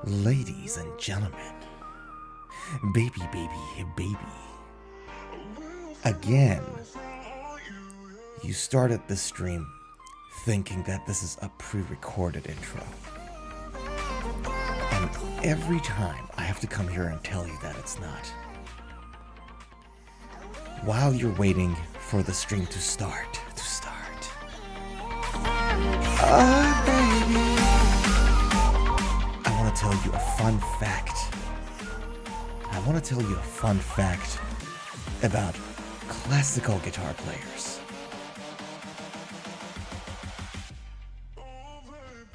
Ladies and gentlemen, baby, again, you started this stream thinking that this is a pre-recorded intro. And every time I have to come here and tell you that it's not. While you're waiting for the stream to start. Baby. I want to tell you a fun fact about classical guitar players.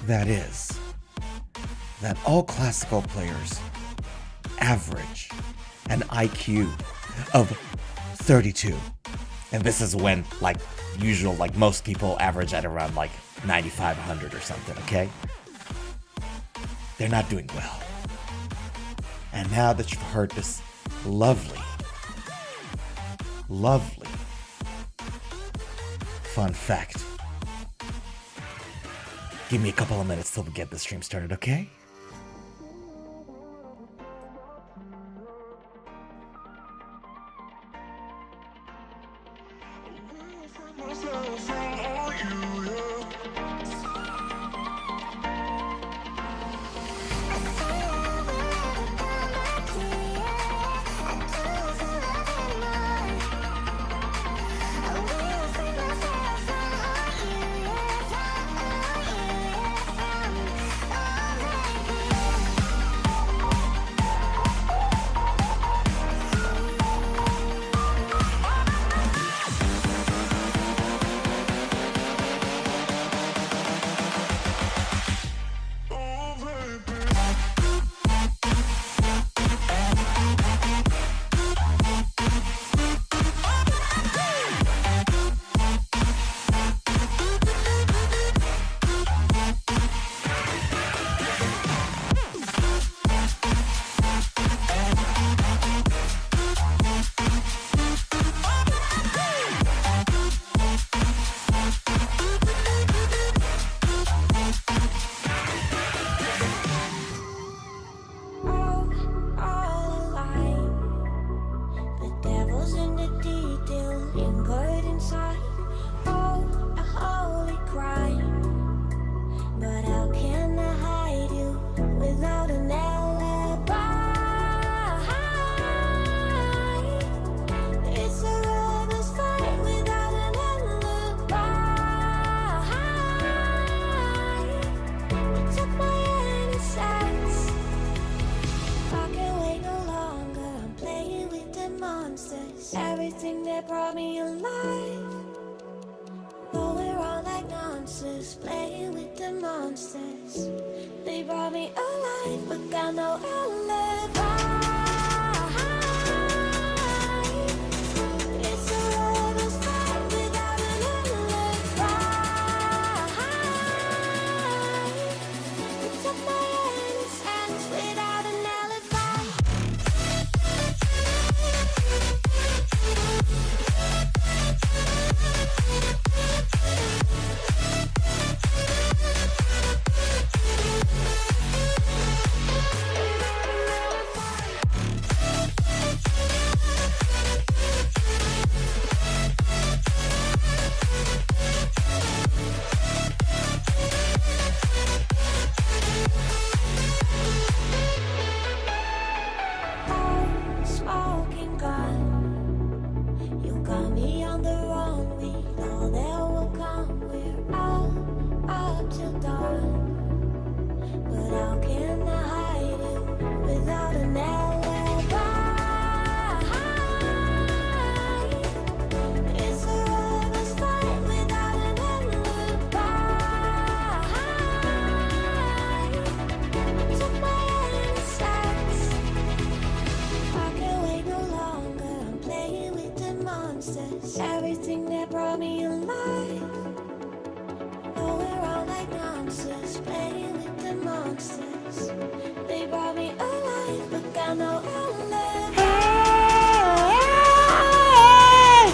That is, that all classical players average an IQ of 32. And this is when, most people average at around 95, 100 or something, okay? They're not doing well. And now that you've heard this lovely fun fact, give me a couple of minutes till we get the stream started, okay?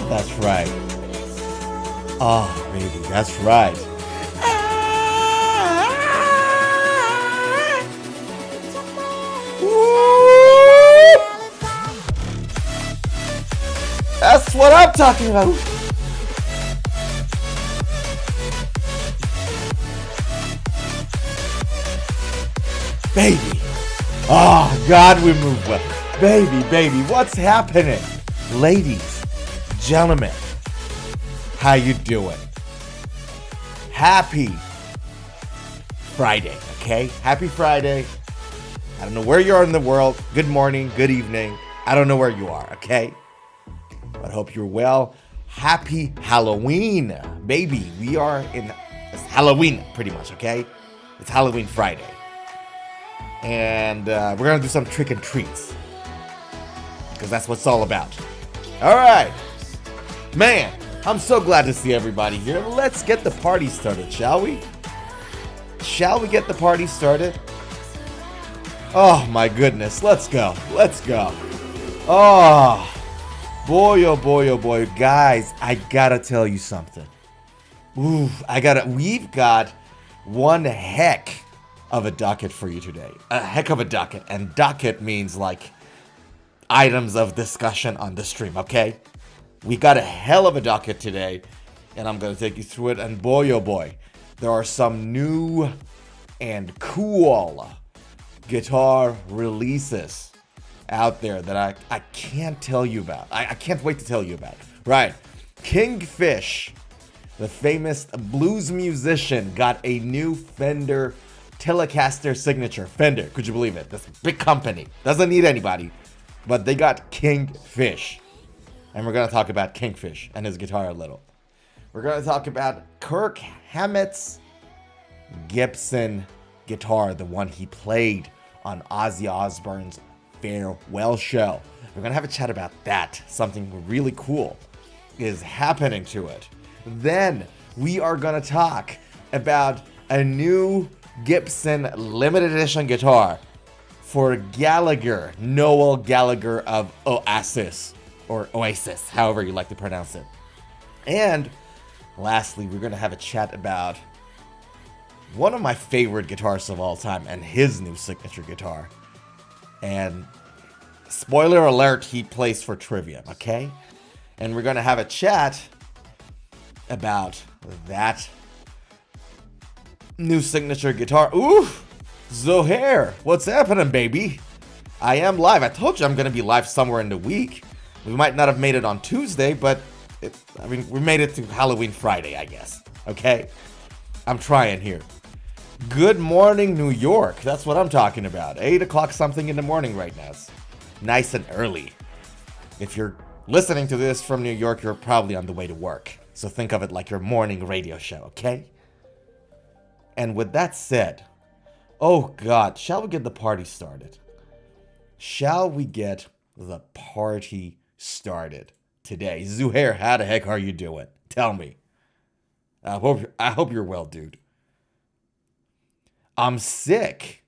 That's right. Oh, baby, that's right. what I'm talking about. Baby. Oh, God, we move well. Baby, what's happening? Ladies, gentlemen, how you doing? Happy Friday, okay? Happy Friday. I don't know where you are in the world. Good morning, good evening. I don't know where you are, okay? But I hope you're well. Happy Halloween, baby. We are in it's Halloween, pretty much, okay? It's Halloween Friday. And we're going to do some trick and treats. Because that's what it's all about. All right. Man, I'm so glad to see everybody here. Let's get the party started, shall we? Shall we get the party started? Oh, my goodness. Let's go. Let's go. Oh, boy, oh, boy, oh, boy. Guys, I got to tell you something. We've got one heck of a docket for you today. A heck of a docket. And docket means like items of discussion on the stream, okay? We got a hell of a docket today, and I'm going to take you through it. And boy, oh boy, there are some new and cool guitar releases out there that I can't tell you about. I can't wait to tell you about. Right. Kingfish, the famous blues musician, got a new Fender Telecaster signature. Fender, could you believe it? This big company doesn't need anybody, but they got Kingfish. And we're going to talk about Kingfish and his guitar a little. We're going to talk about Kirk Hammett's Gibson guitar, the one he played on Ozzy Osbourne's farewell show. We're going to have a chat about that. Something really cool is happening to it. Then we are going to talk about a new Gibson limited edition guitar for Gallegher, Noel Gallegher of Oasis, or Oasis, however you like to pronounce it. And lastly, we're going to have a chat about one of my favorite guitarists of all time and his new signature guitar. And spoiler alert, he plays for Trivium, okay? And we're going to have a chat about that new signature guitar. Ooh, Zohair, what's happening, baby? I am live. I told you I'm going to be live somewhere in the week. We might not have made it on Tuesday, but we made it to Halloween Friday, I guess. Okay? I'm trying here. Good morning, New York. That's what I'm talking about. 8 o'clock something in the morning right now. It's nice and early. If you're listening to this from New York, you're probably on the way to work. So think of it like your morning radio show, okay? And with that said, oh God, shall we get the party started? Shall we get the party started today? Zuhair, how the heck are you doing? Tell me. I hope you're well, dude. I'm sick.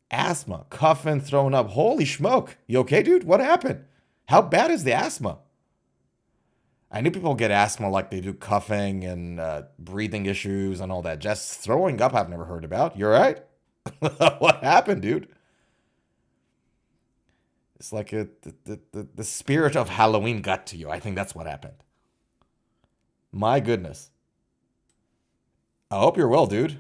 Asthma, coughing, throwing up. Holy smoke. You okay, dude? What happened? How bad is the asthma? I knew people get asthma like they do coughing and breathing issues and all that. Just throwing up I've never heard about. You alright? What happened, dude? It's like the spirit of Halloween got to you. I think that's what happened. My goodness. I hope you're well, dude.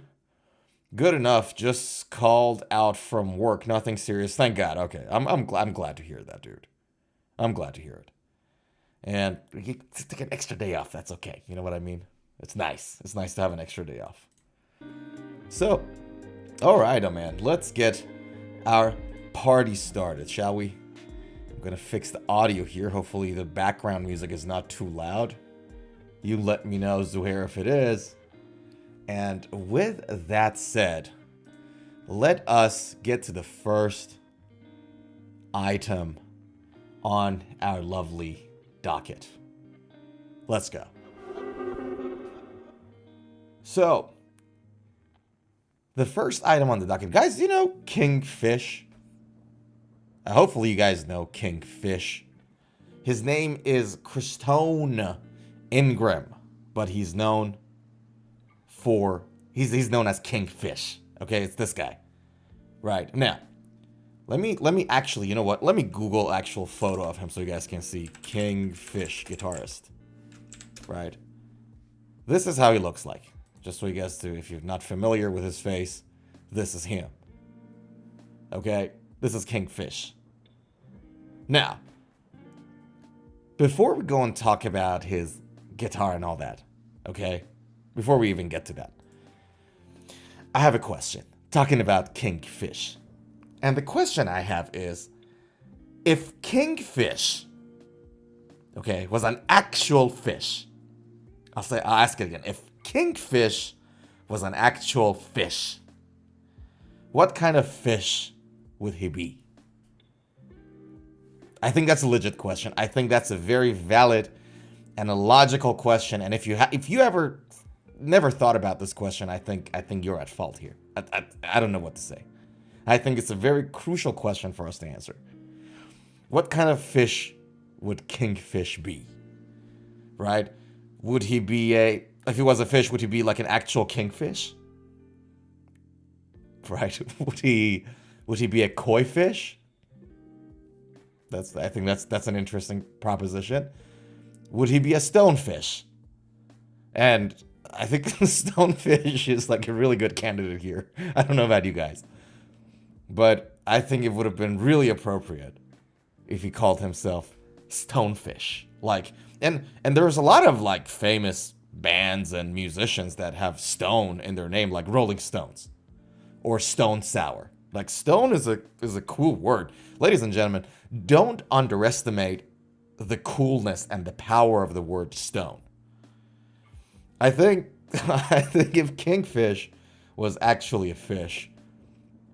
Good enough. Just called out from work. Nothing serious. Thank God. Okay. I'm glad to hear that, dude. I'm glad to hear it. And you take an extra day off. That's okay. You know what I mean? It's nice. It's nice to have an extra day off. So, all right, man. Let's get our party started, shall we? I'm going to fix the audio here. Hopefully the background music is not too loud. You let me know, Zuhair, if it is. And with that said, let us get to the first item on our lovely docket. Let's go. So, the first item on the docket, guys, you know Kingfish? Hopefully you guys know Kingfish. His name is Christone Ingram, but he's known for, he's known as Kingfish. Okay, it's this guy. Right, now, Let me actually, you know what? Let me Google actual photo of him so you guys can see. Kingfish guitarist. Right? This is how he looks like. Just so you guys do, if you're not familiar with his face, this is him. Okay? This is Kingfish. Now, before we go and talk about his guitar and all that, okay? Before we even get to that, I have a question. Talking about Kingfish. And the question I have is, if Kingfish, okay, was an actual fish, I'll ask it again. If Kingfish was an actual fish, what kind of fish would he be? I think that's a legit question. I think that's a very valid and a logical question. And if you ever never thought about this question, I think you're at fault here. I don't know what to say. I think it's a very crucial question for us to answer. What kind of fish would Kingfish be? Right? Would he be if he was a fish, would he be like an actual kingfish? Right? Would he be a koi fish? I think that's an interesting proposition. Would he be a stonefish? And I think the stonefish is like a really good candidate here. I don't know about you guys, but I think it would have been really appropriate if he called himself Stonefish. Like, and there's a lot of like famous bands and musicians that have stone in their name, like Rolling Stones or Stone Sour. Like, stone is a cool word. Ladies and gentlemen, don't underestimate the coolness and the power of the word stone. I think if Kingfish was actually a fish,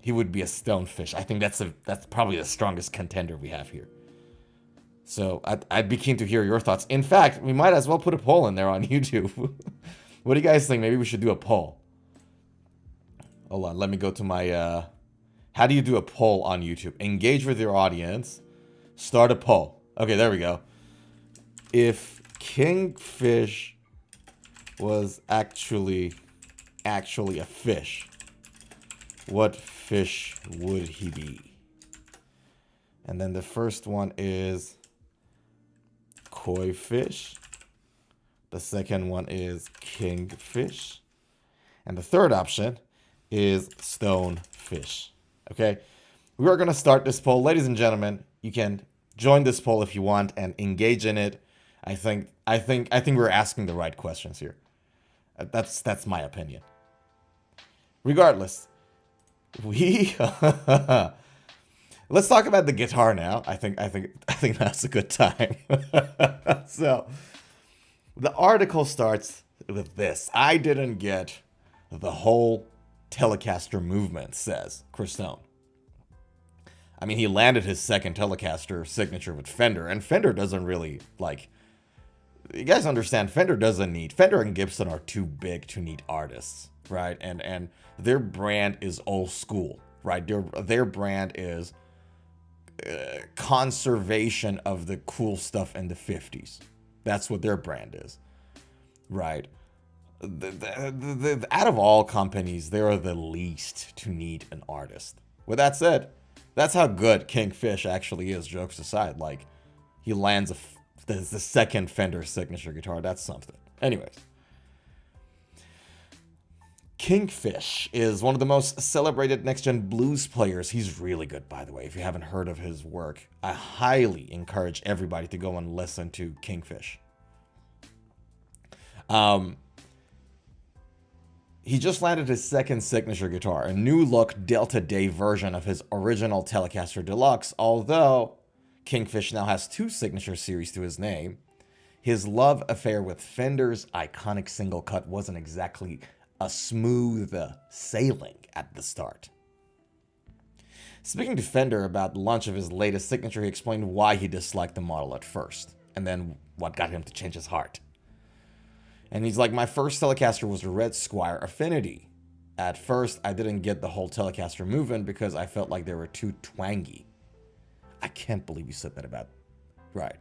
he would be a stonefish. I think that's probably the strongest contender we have here. So I'd be keen to hear your thoughts. In fact, we might as well put a poll in there on YouTube. What do you guys think? Maybe we should do a poll. Hold on, let me go to my... how do you do a poll on YouTube? Engage with your audience. Start a poll. Okay, there we go. If Kingfish was actually a fish, what fish would he be? And then the first one is koi fish. The second one is kingfish. And the third option is stonefish. Okay, we are going to start this poll. Ladies and gentlemen, you can join this poll if you want and engage in it. I think we're asking the right questions here. That's my opinion. Regardless, let's talk about the guitar now. I think that's a good time. So, the article starts with this. I didn't get the whole Telecaster movement, says Chris Stone. I mean, he landed his second Telecaster signature with Fender, and Fender doesn't really, like... You guys understand, Fender and Gibson are too big to need artists, right? And their brand is old school, right? Their brand is conservation of the cool stuff in the 50s. That's what their brand is, right? Out of all companies, they are the least to need an artist. With that said, that's how good Kingfish actually is, jokes aside. Like, he lands the second Fender signature guitar. That's something. Anyways. Kingfish is one of the most celebrated next-gen blues players. He's really good, by the way. If you haven't heard of his work, I highly encourage everybody to go and listen to Kingfish. He just landed his second signature guitar, a new-look Delta Day version of his original Telecaster Deluxe, although Kingfish now has two signature series to his name. His love affair with Fender's iconic single cut wasn't exactly a smooth sailing at the start. Speaking to Fender about the launch of his latest signature, he explained why he disliked the model at first, and then what got him to change his heart. And he's like, my first Telecaster was a Red Squire Affinity. At first, I didn't get the whole Telecaster movement because I felt like they were too twangy. I can't believe you said that about, right,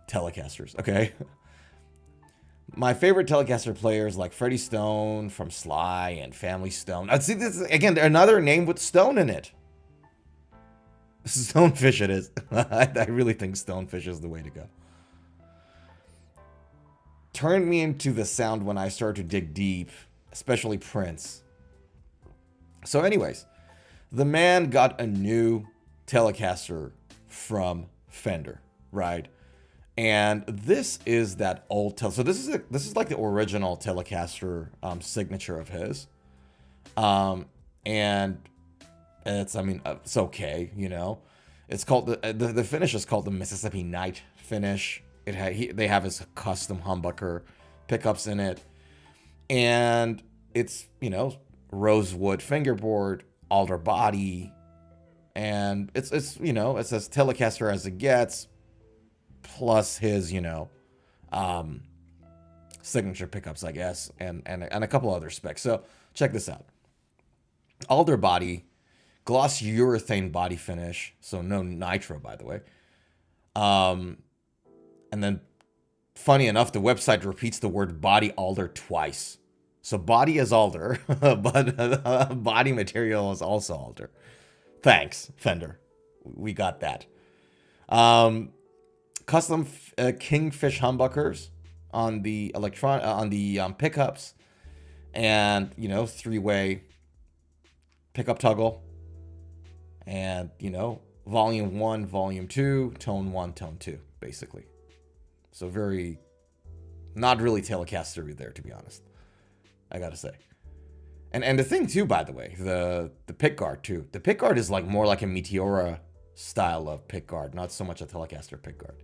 Telecasters, okay? My favorite Telecaster players like Freddie Stone from Sly and Family Stone. See, this is, again, another name with Stone in it. Stonefish it is. I really think Stonefish is the way to go. Turned me into the sound when I started to dig deep, especially Prince. So anyways, the man got a new Telecaster from Fender, right? And this is that old so this is like the original Telecaster signature of his. And it's, I mean, it's okay, you know. It's called the finish is called the Mississippi Night finish. They have his custom humbucker pickups in it, and it's, you know, rosewood fingerboard, alder body, and it's you know, it's as Telecaster as it gets, plus his, you know, signature pickups, I guess, and a couple other specs. So check this out: alder body, gloss urethane body finish, so no nitro, by the way. And then, funny enough, the website repeats the word body alder twice. So body is alder, but body material is also alder. Thanks, Fender. We got that. Custom Kingfish humbuckers on the pickups, and, you know, 3-way pickup toggle, and, you know, volume 1, volume 2, tone 1, tone 2, basically. So very, not really Telecaster there, to be honest, I gotta say. And the thing too, by the way, the pick guard too. The pick guard is like more like a Meteora style of pick guard, not so much a Telecaster pick guard.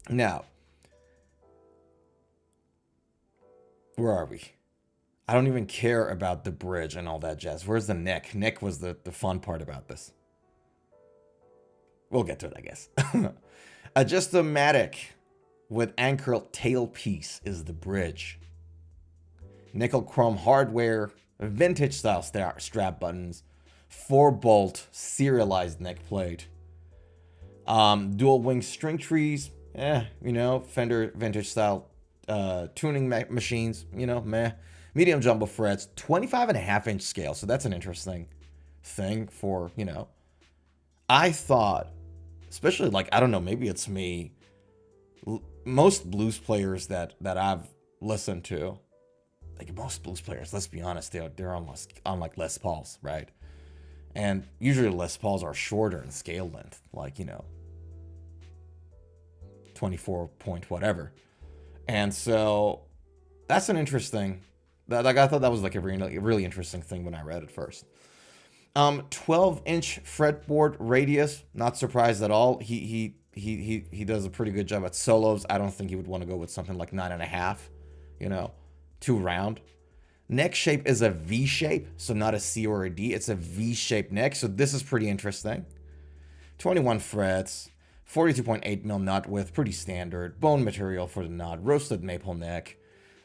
Now, where are we? I don't even care about the bridge and all that jazz. Where's the neck? Neck was the fun part about this. We'll get to it, I guess. Adjustomatic with anchor tailpiece is the bridge. Nickel chrome hardware, vintage style strap buttons, 4-bolt serialized neck plate, dual wing string trees, you know, Fender vintage style tuning machines, you know, meh. Medium jumbo frets, 25.5-inch scale. So that's an interesting thing for, you know. I thought, especially, like, I don't know, maybe it's me, most blues players that I've listened to, like most blues players, let's be honest, they're on like Les Pauls, right? And usually Les Pauls are shorter in scale length, like, you know, 24 point whatever. And so that's an interesting, like, I thought that was like a really interesting thing when I read it first. 12-inch fretboard radius, not surprised at all. He does a pretty good job at solos. I don't think he would want to go with something like 9.5, you know, too round. Neck shape is a V shape, so not a C or a D. It's a V-shaped neck, so this is pretty interesting. 21 frets, 42.8 mil nut width, pretty standard. Bone material for the nut, roasted maple neck,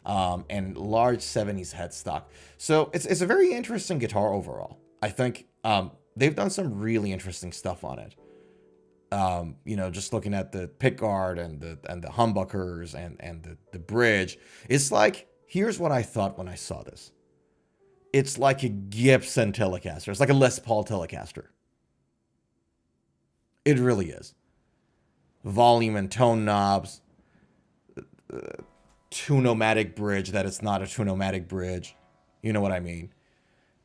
and large 70s headstock. So it's a very interesting guitar overall. I think they've done some really interesting stuff on it. You know, just looking at the pickguard and the humbuckers and the bridge, it's like, here's what I thought when I saw this. It's like a Gibson Telecaster. It's like a Les Paul Telecaster. It really is. Volume and tone knobs, tune-o-matic bridge that it's not a tune-o-matic bridge. You know what I mean?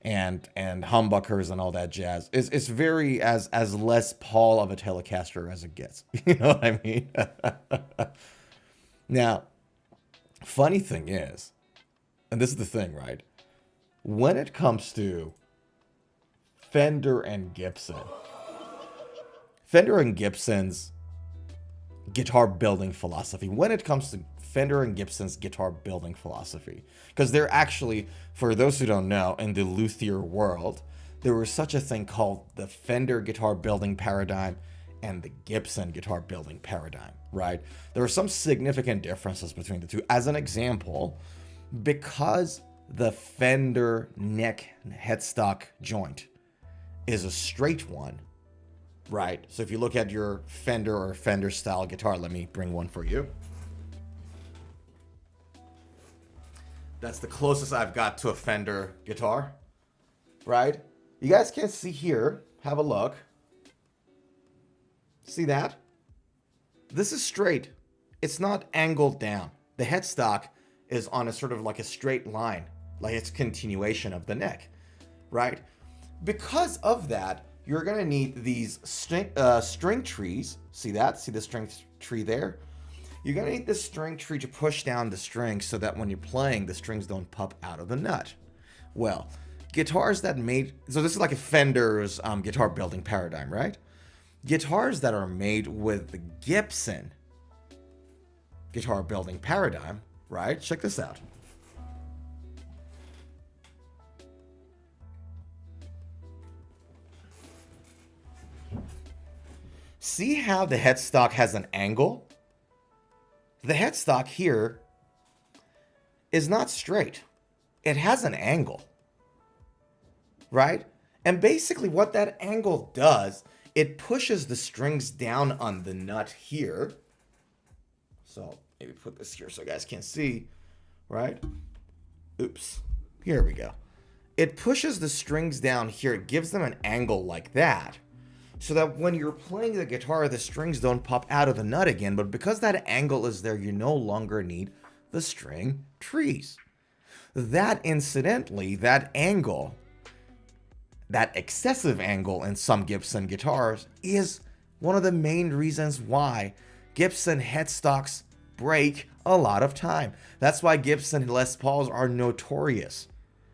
And humbuckers and all that jazz. It's very as Les Paul of a Telecaster as it gets. You know what I mean? Now, funny thing is, and this is the thing, right? When it comes to Fender and Gibson's guitar building philosophy, because they're actually, for those who don't know, in the luthier world, there was such a thing called the Fender guitar building paradigm and the Gibson guitar building paradigm, right? There are some significant differences between the two. As an example, because the Fender neck headstock joint is a straight one, right? So if you look at your Fender or Fender style guitar, let me bring one for you. That's the closest I've got to a Fender guitar, right? You guys can see here, have a look. See that? This is straight. It's not angled down. The headstock is on a sort of like a straight line, like it's continuation of the neck, right? Because of that, you're gonna need these string trees. See that? See the string tree there? You're gonna need this string tree to push down the strings so that when you're playing, the strings don't pop out of the nut. Well, guitars that made, so this is like a Fender's guitar building paradigm, right? Guitars that are made with the Gibson guitar building paradigm, right? Check this out. See how the headstock has an angle? The headstock here is not straight. It has an angle, right? And basically what that angle does, it pushes the strings down on the nut here. So maybe put this here so you guys can see, right? Oops, here we go. It pushes the strings down here. It gives them an angle like that, so that when you're playing the guitar, the strings don't pop out of the nut again. But because that angle is there, you no longer need the string trees. That, incidentally, that angle, that excessive angle in some Gibson guitars, is one of the main reasons why Gibson headstocks break a lot of time. That's why Gibson Les Pauls are notorious,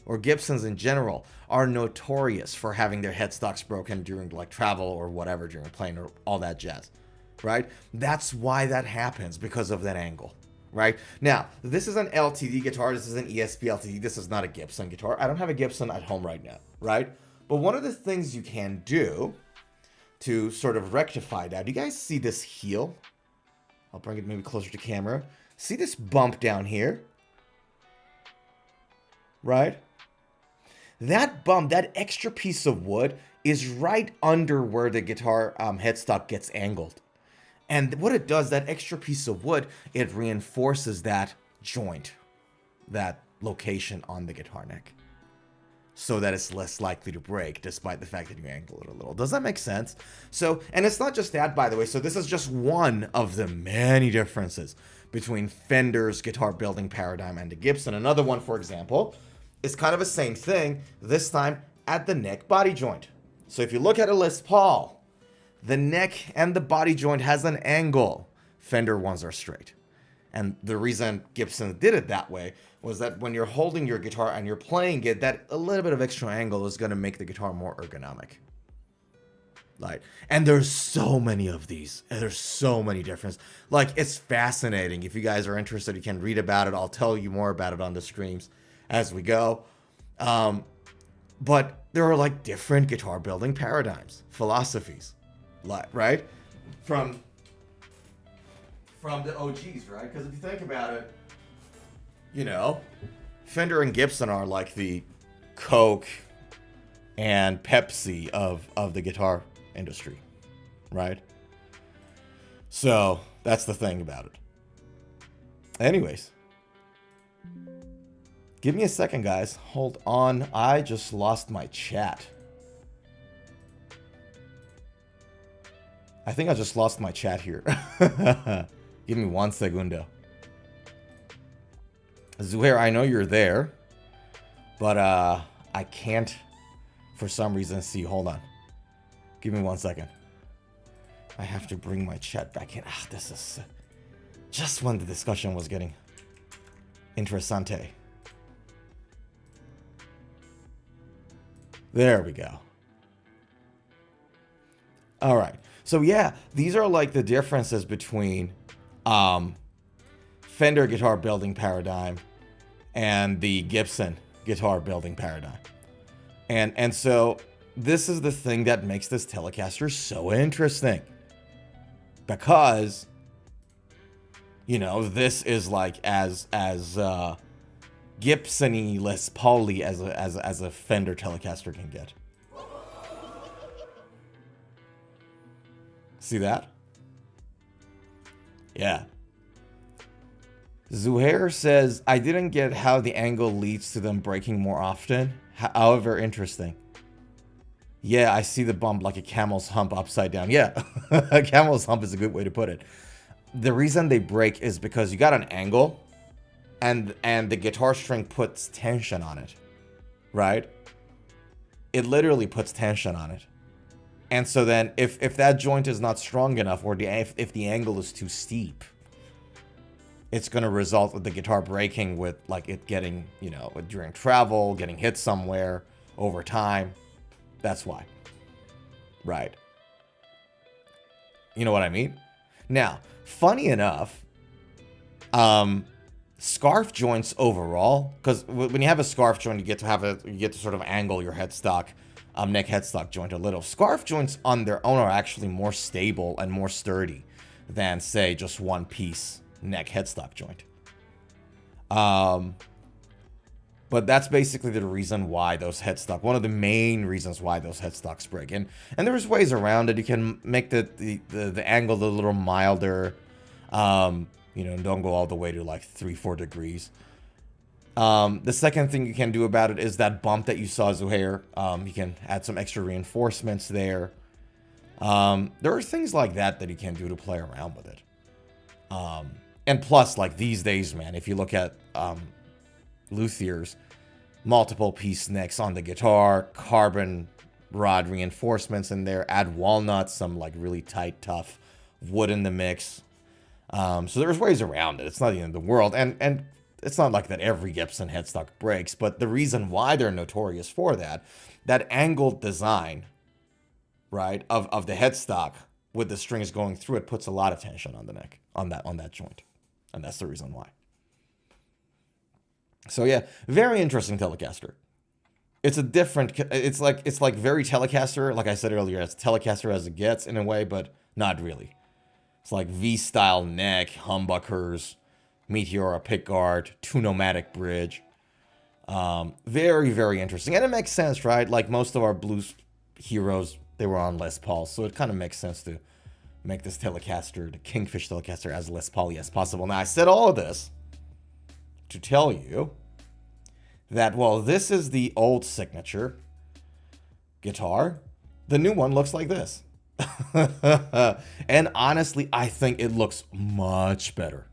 or Gibsons in general are notorious for having their headstocks broken during like travel or whatever, during playing or all that jazz, right? That's why that happens, because of that angle, right? Now, this is an LTD guitar. This is an ESP LTD. This is not a Gibson guitar. I don't have a Gibson at home right now, right? But one of the things you can do to sort of rectify that, you guys see this heel? I'll bring it maybe closer to camera. See this bump down here? Right? That bump, that extra piece of wood, is right under where the guitar headstock gets angled. And what it does, that extra piece of wood, it reinforces that joint, that location on the guitar neck, so that it's less likely to break, despite the fact that you angle it a little. Does that make sense? So, and it's not just that, by the way. So this is just one of the many differences between Fender's guitar building paradigm and the Gibson. Another one, for example, is kind of the same thing, this time at the neck body joint. So if you look at a Les Paul, the neck and the body joint has an angle. Fender ones are straight. And the reason Gibson did it that way was that when you're holding your guitar and you're playing it, that a little bit of extra angle is going to make the guitar more ergonomic. Like, and there's so many of these, and there's so many differences. Like, it's fascinating. If you guys are interested, you can read about it. I'll tell you more about it on the streams as we go. But there are like different guitar building paradigms, philosophies, like, right? From the OGs, right? Because if you think about it, you know, Fender and Gibson are like the Coke and Pepsi of the guitar industry, right? So that's the thing about it. Anyways, give me a second, guys. Hold on. I just lost my chat. I think I just lost my chat here. Give me 1 segundo. Zuhair, I know you're there, but I can't, for some reason, see. Hold on. Give me 1 second. I have to bring my chat back in. Ah, this is just when the discussion was getting interessante. There we go. All right. So yeah, these are like the differences between Fender guitar building paradigm and the Gibson guitar building paradigm. And so this is the thing that makes this Telecaster so interesting. Because, you know, this is like as Gibson-y, Les Paul-y as a Fender Telecaster can get. See that? Yeah. Zuhair says, I didn't get how the angle leads to them breaking more often. However, interesting. Yeah, I see the bump like a camel's hump upside down. Yeah, a camel's hump is a good way to put it. The reason they break is because you got an angle, and the guitar string puts tension on it, right? It literally puts tension on it. And so then if that joint is not strong enough, or if the angle is too steep, it's going to result with the guitar breaking, with like it getting, you know, during travel, getting hit somewhere over time. That's why. Right. You know what I mean? Now, funny enough, scarf joints overall, because when you have a scarf joint, you get to sort of angle your headstock, neck headstock joint a little. Scarf joints on their own are actually more stable and more sturdy than, say, just one piece neck headstock joint. But that's basically the reason why those headstock, one of the main reasons why those headstocks break. And there's ways around it. You can make the angle a little milder. You know, don't go all the way to like 3-4 degrees. The second thing you can do about it is that bump that you saw, Zuhair. You can add some extra reinforcements there. There are things like that you can do to play around with it. And plus, like these days, man, if you look at luthiers, multiple piece necks on the guitar, carbon rod reinforcements in there, add walnuts, some like really tight, tough wood in the mix. So there's ways around it. It's not the end of the world. And it's not like that every Gibson headstock breaks, but the reason why they're notorious for that angled design, right, of the headstock with the strings going through it puts a lot of tension on the neck, on that joint. And that's the reason why. So yeah, very interesting Telecaster. It's a different, it's like very Telecaster, like I said earlier, it's Telecaster as it gets in a way, but not really. It's like V-style neck, humbuckers, Meteora pickguard, two-nomatic bridge. Very, very interesting. And it makes sense, right? Like most of our blues heroes, they were on Les Paul, so it kind of makes sense to make this Telecaster, the Kingfish Telecaster, as Les Paul as possible. Now, I said all of this to tell you that, well, this is the old signature guitar. The new one looks like this. And honestly, I think it looks much better.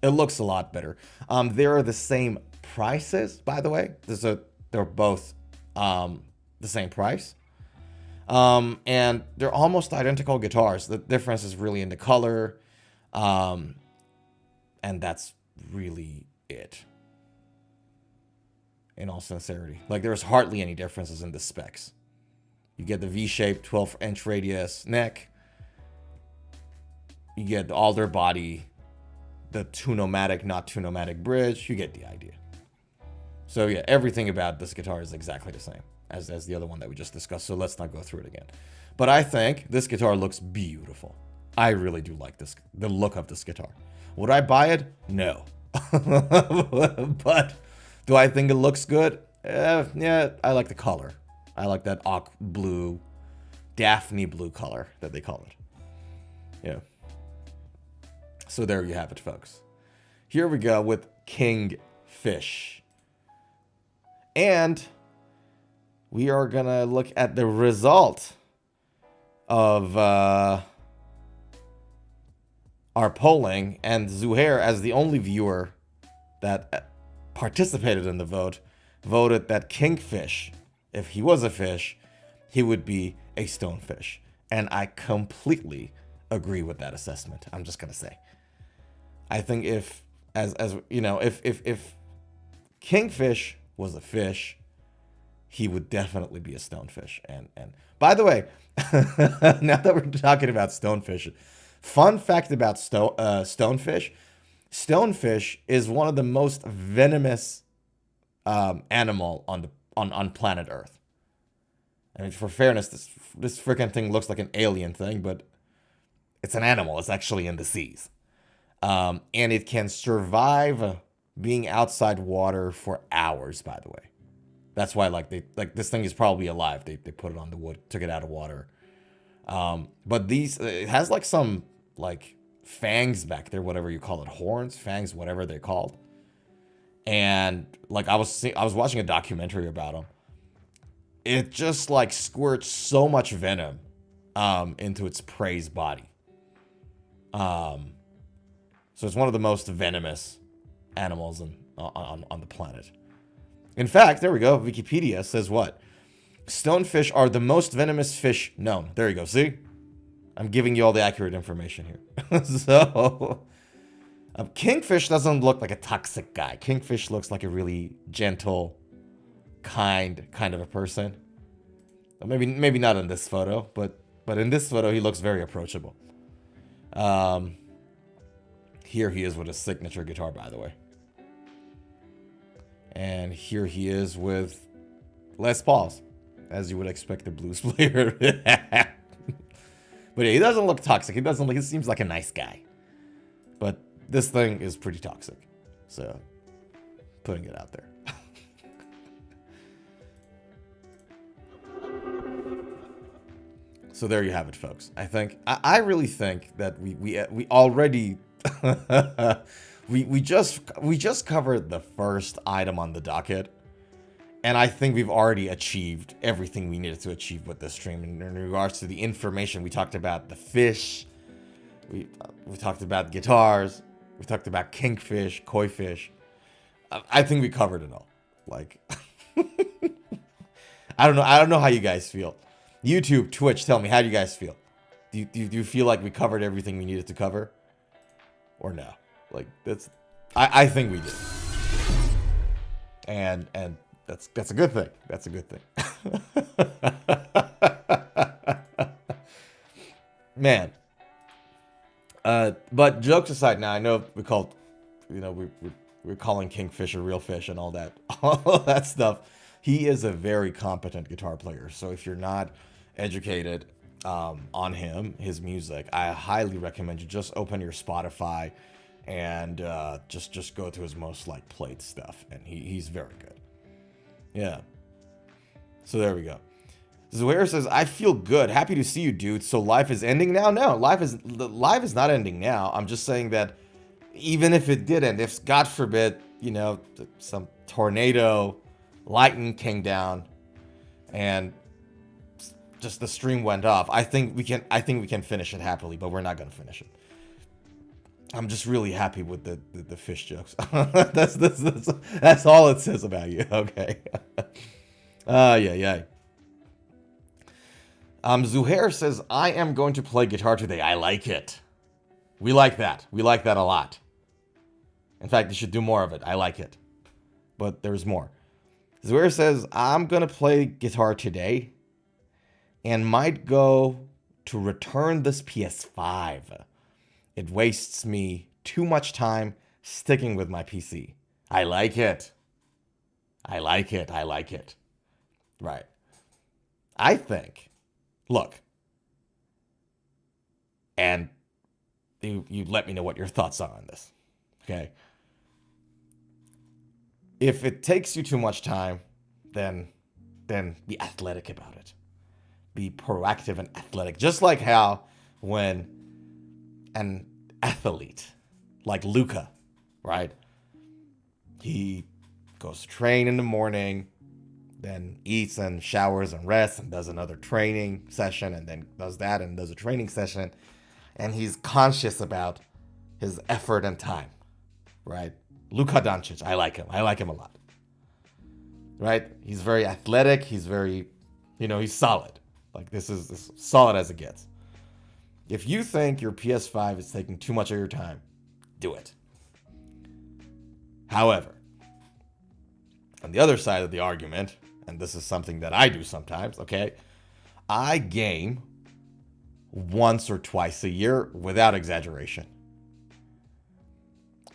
It looks a lot better. They are the same prices, by the way. They're both the same price. And they're almost identical guitars. The difference is really in the color. And that's really it. In all sincerity. Like, there's hardly any differences in the specs. You get the V-shaped 12-inch radius neck. You get the alder body, the two-nomatic, not two-nomatic bridge. You get the idea. So yeah, everything about this guitar is exactly the same as the other one that we just discussed. So let's not go through it again. But I think this guitar looks beautiful. I really do like the look of this guitar. Would I buy it? No. But do I think it looks good? Yeah, I like the color. I like that aqua blue, Daphne blue color that they call it. Yeah. So there you have it, folks. Here we go with Kingfish. And we are going to look at the result of our polling. And Zuhair, as the only viewer that participated in the vote, voted that Kingfish, if he was a fish, he would be a stonefish. And I completely agree with that assessment. I'm just going to say. I think if Kingfish was a fish, he would definitely be a stonefish. And by the way, now that we're talking about stonefish, fun fact about stonefish: stonefish is one of the most venomous animal on planet Earth. I mean, for fairness, this freaking thing looks like an alien thing, but it's an animal. It's actually in the seas. And it can survive being outside water for hours, by the way. That's why this thing is probably alive. They put it on the wood, took it out of water. But it has like some like fangs back there, whatever you call it, horns, fangs, whatever they're called. And like I was watching a documentary about them. it just like squirts so much venom into its prey's body. So it's one of the most venomous animals on the planet. In fact, there we go. Wikipedia says what? Stonefish are the most venomous fish known. There you go. See? I'm giving you all the accurate information here. So, Kingfish doesn't look like a toxic guy. Kingfish looks like a really gentle, kind of a person. Maybe not in this photo, but in this photo, he looks very approachable. Here he is with his signature guitar, by the way. And here he is with Les Pauls, as you would expect a blues player. But yeah, he doesn't look toxic. He seems like a nice guy. But this thing is pretty toxic. So, putting it out there. So there you have it, folks. I really think that we already we just covered the first item on the docket, and I think we've already achieved everything we needed to achieve with this stream in regards to the information. We talked about the fish, we talked about guitars, we talked about kingfish, koi fish. I think we covered it all. Like, I don't know how you guys feel. YouTube, Twitch, tell me, how do you guys feel? Do you feel like we covered everything we needed to cover? Or no? Like, I think we did. And that's a good thing. That's a good thing. Man. But jokes aside, now I know we're calling Kingfish a real fish and all that stuff. He is a very competent guitar player. So if you're not educated on him, his music, I highly recommend you just open your Spotify and just go to his most like played stuff, and he's very good. Yeah. So there we go. Zohair says, I feel good. Happy to see you, dude. So life is ending now? No, life is not ending now. I'm just saying that even if it did end, if God forbid, some tornado, lightning came down, and just the stream went off, I think we can finish it happily, but we're not gonna finish it. I'm just really happy with the fish jokes. That's all it says about you. Okay. Yeah. Zuhair says, I am going to play guitar today. I like it. We like that. We like that a lot. In fact, you should do more of it. I like it. But there's more. Zuhair says, I'm going to play guitar today and might go to return this PS5. It wastes me too much time sticking with my PC. I like it. I like it. I like it. Right. I think, look, and you let me know what your thoughts are on this, okay? If it takes you too much time, then be athletic about it. Be proactive and athletic. Just like how when an athlete like Luca, right? He goes to train in the morning, then eats and showers and rests and does another training session, and then does that and does a training session, and he's conscious about his effort and time, right? Luka Doncic, I like him. I like him a lot, right? He's very athletic. He's very, he's solid. Like, this is solid as it gets. If you think your PS5 is taking too much of your time, do it. However, on the other side of the argument, and this is something that I do sometimes, okay? I game once or twice a year without exaggeration.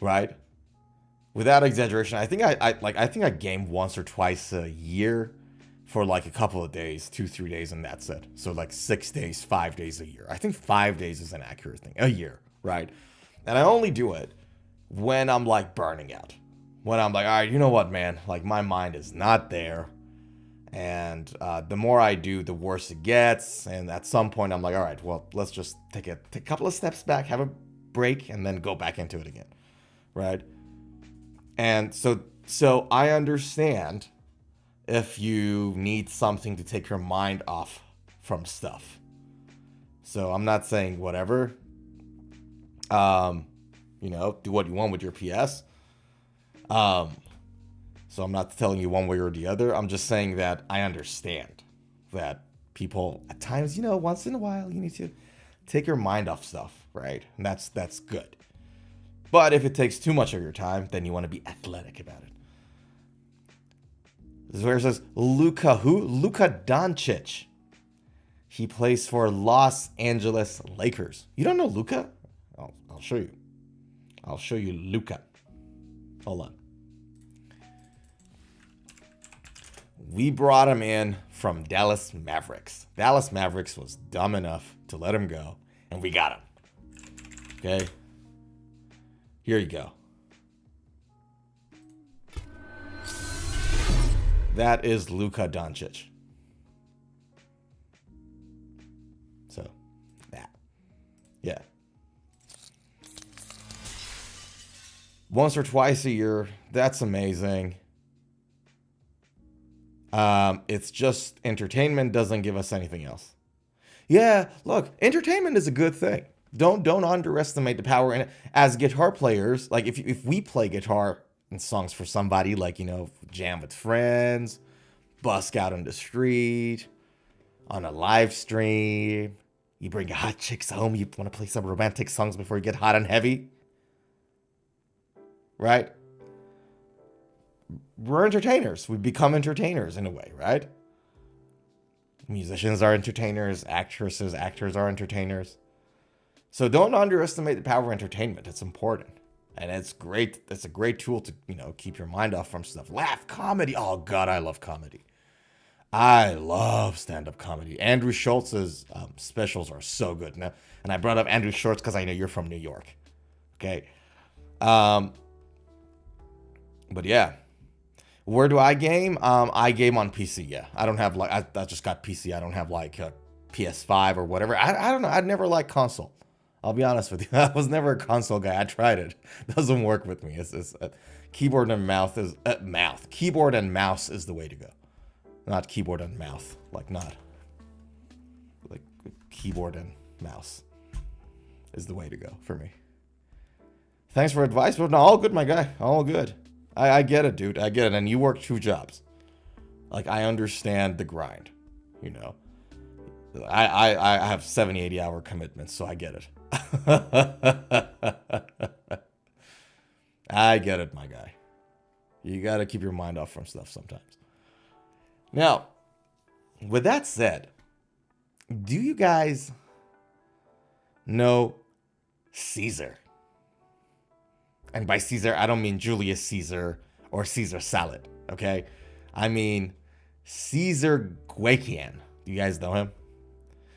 Right? Without exaggeration, I think I game once or twice a year for like a couple of days, 2-3 days, and that's it. So like 6 days, 5 days a year. I think 5 days is an accurate thing. A year, right? And I only do it when I'm like burning out. When I'm like, all right, you know what, man? Like, my mind is not there. And the more I do, the worse it gets. And at some point, I'm like, all right, well, let's just take a couple of steps back, have a break, and then go back into it again, right? And so I understand if you need something to take your mind off from stuff. So I'm not saying whatever. You know, do what you want with your PS. So I'm not telling you one way or the other. I'm just saying that I understand that people at times, you know, once in a while, you need to take your mind off stuff, right? And that's good. But if it takes too much of your time, then you want to be athletic about it. This is where it says Luka Doncic. He plays for Los Angeles Lakers. You don't know Luka? I'll show you. I'll show you Luka. Hold on. We brought him in from Dallas Mavericks. Dallas Mavericks was dumb enough to let him go, and we got him. Okay? Here you go. That is Luka Doncic. So, that. Yeah. Once or twice a year. That's amazing. It's just entertainment doesn't give us anything else. Yeah, look, entertainment is a good thing. Don't underestimate the power in it. As guitar players, like if we play guitar and songs for somebody, like, you know, jam with friends, busk out on the street, on a live stream, you bring your hot chicks home, you want to play some romantic songs before you get hot and heavy, right? We're entertainers. We become entertainers in a way, right? Musicians are entertainers, actors are entertainers. So don't underestimate the power of entertainment. It's important. And it's great. It's a great tool to, you know, keep your mind off from stuff. Laugh, comedy. Oh, God, I love comedy. I love stand-up comedy. Andrew Schultz's specials are so good. And I brought up Andrew Schultz because I know you're from New York. Okay. But yeah. Where do I game? I game on PC, yeah. I don't have, like, I just got PC. I don't have, like, a PS5 or whatever. I don't know. I'd never liked console. I'll be honest with you. I was never a console guy. I tried it. It doesn't work with me. It's keyboard and mouse is Keyboard and mouse is the way to go. Not keyboard and mouth. Like keyboard and mouse is the way to go for me. Thanks for advice, but no, all good, my guy. All good. I get it, dude. I get it. And you work 2 jobs. Like, I understand the grind, you know. I have 70, 80 hour commitments, so I get it. I get it, my guy. You got to keep your mind off from stuff sometimes. Now, with that said, do you guys know Cesar? And by Cesar, I don't mean Julius Caesar or Caesar salad, okay? I mean Cesar Guekian. Do you guys know him?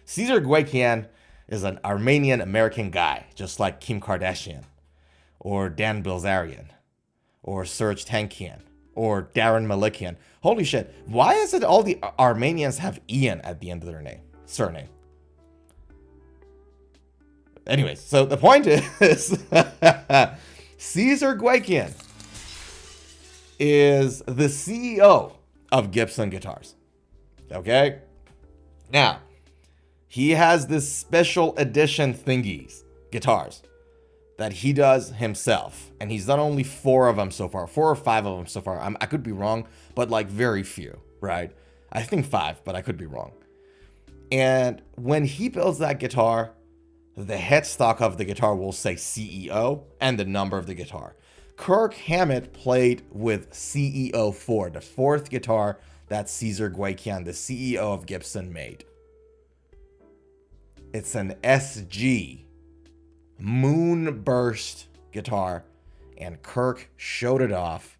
Cesar Guekian is an Armenian-American guy, just like Kim Kardashian, or Dan Bilzerian, or Serge Tankian, or Darren Malikian. Holy shit, why is it all the Armenians have Ian at the end of their surname? Anyways, so the point is, Cesar Guekian is the CEO of Gibson Guitars. Okay? Now, he has this special edition guitars that he does himself. And he's done only 4 of them so far, 4 or 5 of them so far. I could be wrong, but like very few, right? I think 5, but I could be wrong. And when he builds that guitar, the headstock of the guitar will say CEO and the number of the guitar. Kirk Hammett played with CEO4, the 4th guitar that Cesar Guekian, the CEO of Gibson, made. It's an SG Moonburst guitar, and Kirk showed it off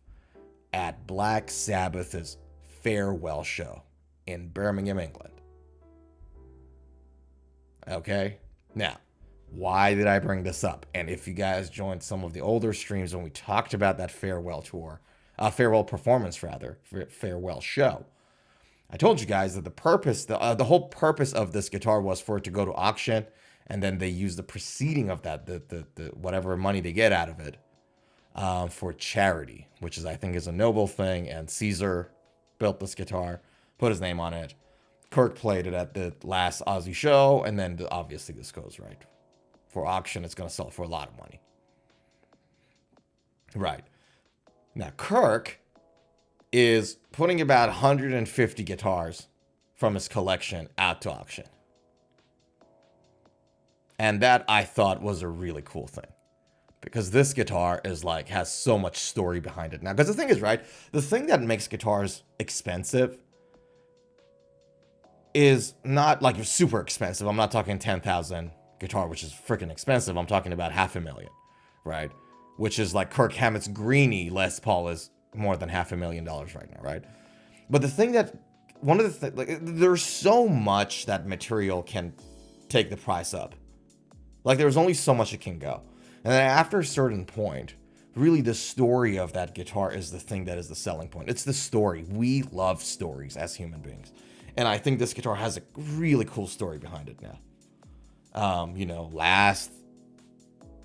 at Black Sabbath's farewell show in Birmingham, England. Okay? Now, why did I bring this up? And if you guys joined some of the older streams when we talked about that farewell tour, farewell performance rather, farewell show, I told you guys that the whole purpose of this guitar was for it to go to auction, and then they use the proceeding of that, the whatever money they get out of it, for charity, which is, I think, is a noble thing. And Cesar built this guitar, put his name on it. Kirk played it at the last Aussie show, and then obviously this goes right for auction. It's going to sell for a lot of money. Right. Now, Kirk is putting about 150 guitars from his collection out to auction. And that I thought was a really cool thing. Because this guitar is like, has so much story behind it now. Because the thing is, right, the thing that makes guitars expensive is not like super expensive. I'm not talking 10,000 guitar, which is freaking expensive. I'm talking about $500,000, right? Which is like Kirk Hammett's Greenie Les Paul is more than $500,000 right now, right? But the thing that, one of the things, like, there's so much that material can take the price up. Like, there's only so much it can go. And then after a certain point, really the story of that guitar is the thing that is the selling point. It's the story. We love stories as human beings. And I think this guitar has a really cool story behind it now. You know, last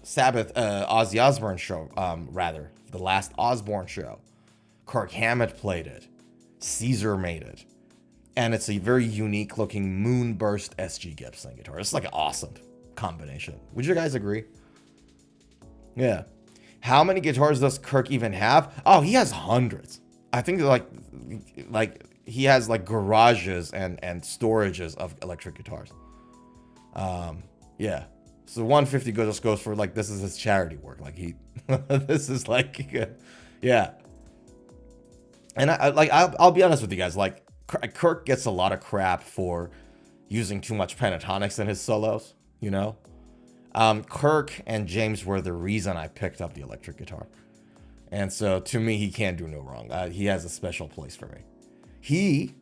Sabbath, Ozzy Osbourne show, the last Osbourne show, Kirk Hammett played it. Cesar made it. And it's a very unique looking Moonburst SG Gibson guitar. It's like an awesome combination. Would you guys agree? Yeah. How many guitars does Kirk even have? Oh, he has hundreds. I think like he has like garages and storages of electric guitars. Yeah. So 150 just goes for like, this is his charity work. Like this is like, yeah. And I'll be honest with you guys. Like Kirk gets a lot of crap for using too much pentatonics in his solos, you know? Kirk and James were the reason I picked up the electric guitar. And so to me, he can't do no wrong. He has a special place for me. He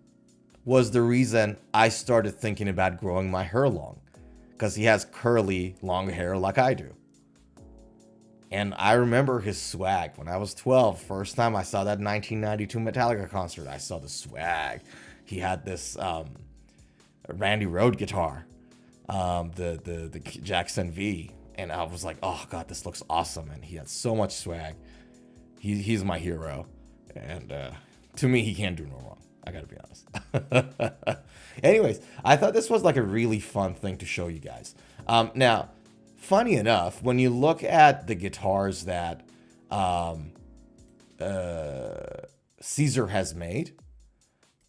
was the reason I started thinking about growing my hair long, because he has curly, long hair like I do. And I remember his swag when I was 12. First time I saw that 1992 Metallica concert, I saw the swag. He had this Randy Rhoads guitar, the Jackson V, and I was like, oh god, this looks awesome. And he had so much swag. He's my hero, and to me, he can't do no wrong. I gotta be honest. Anyways, I thought this was like a really fun thing to show you guys. Now, funny enough, when you look at the guitars that Cesar has made,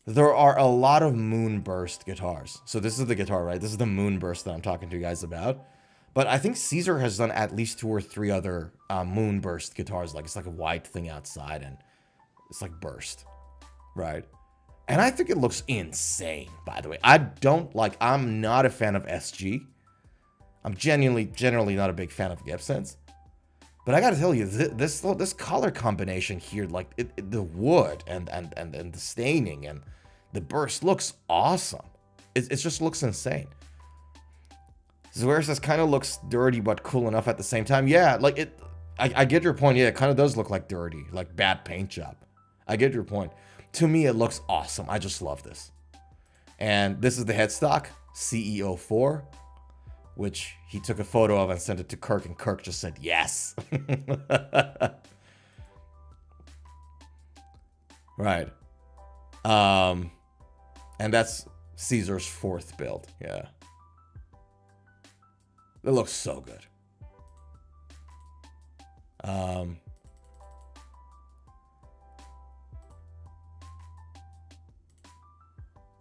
there are a lot of Moonburst guitars. So this is the guitar, right? This is the Moonburst that I'm talking to you guys about. But I think Cesar has done at least 2 or 3 other Moonburst guitars. Like, it's like a white thing outside and it's like burst, right? And I think it looks insane, by the way. I'm not a fan of SG. I'm generally not a big fan of Gibsons. But I gotta tell you, this color combination here, like the wood and the staining and the burst looks awesome. It just looks insane. Whereas this kind of looks dirty but cool enough at the same time. Yeah, like it. I get your point. Yeah, it kind of does look like dirty, like bad paint job. I get your point. To me, it looks awesome. I just love this. And this is the headstock, CEO4, which he took a photo of and sent it to Kirk, and Kirk just said yes. Right. And that's Cesar's 4th build. Yeah. It looks so good.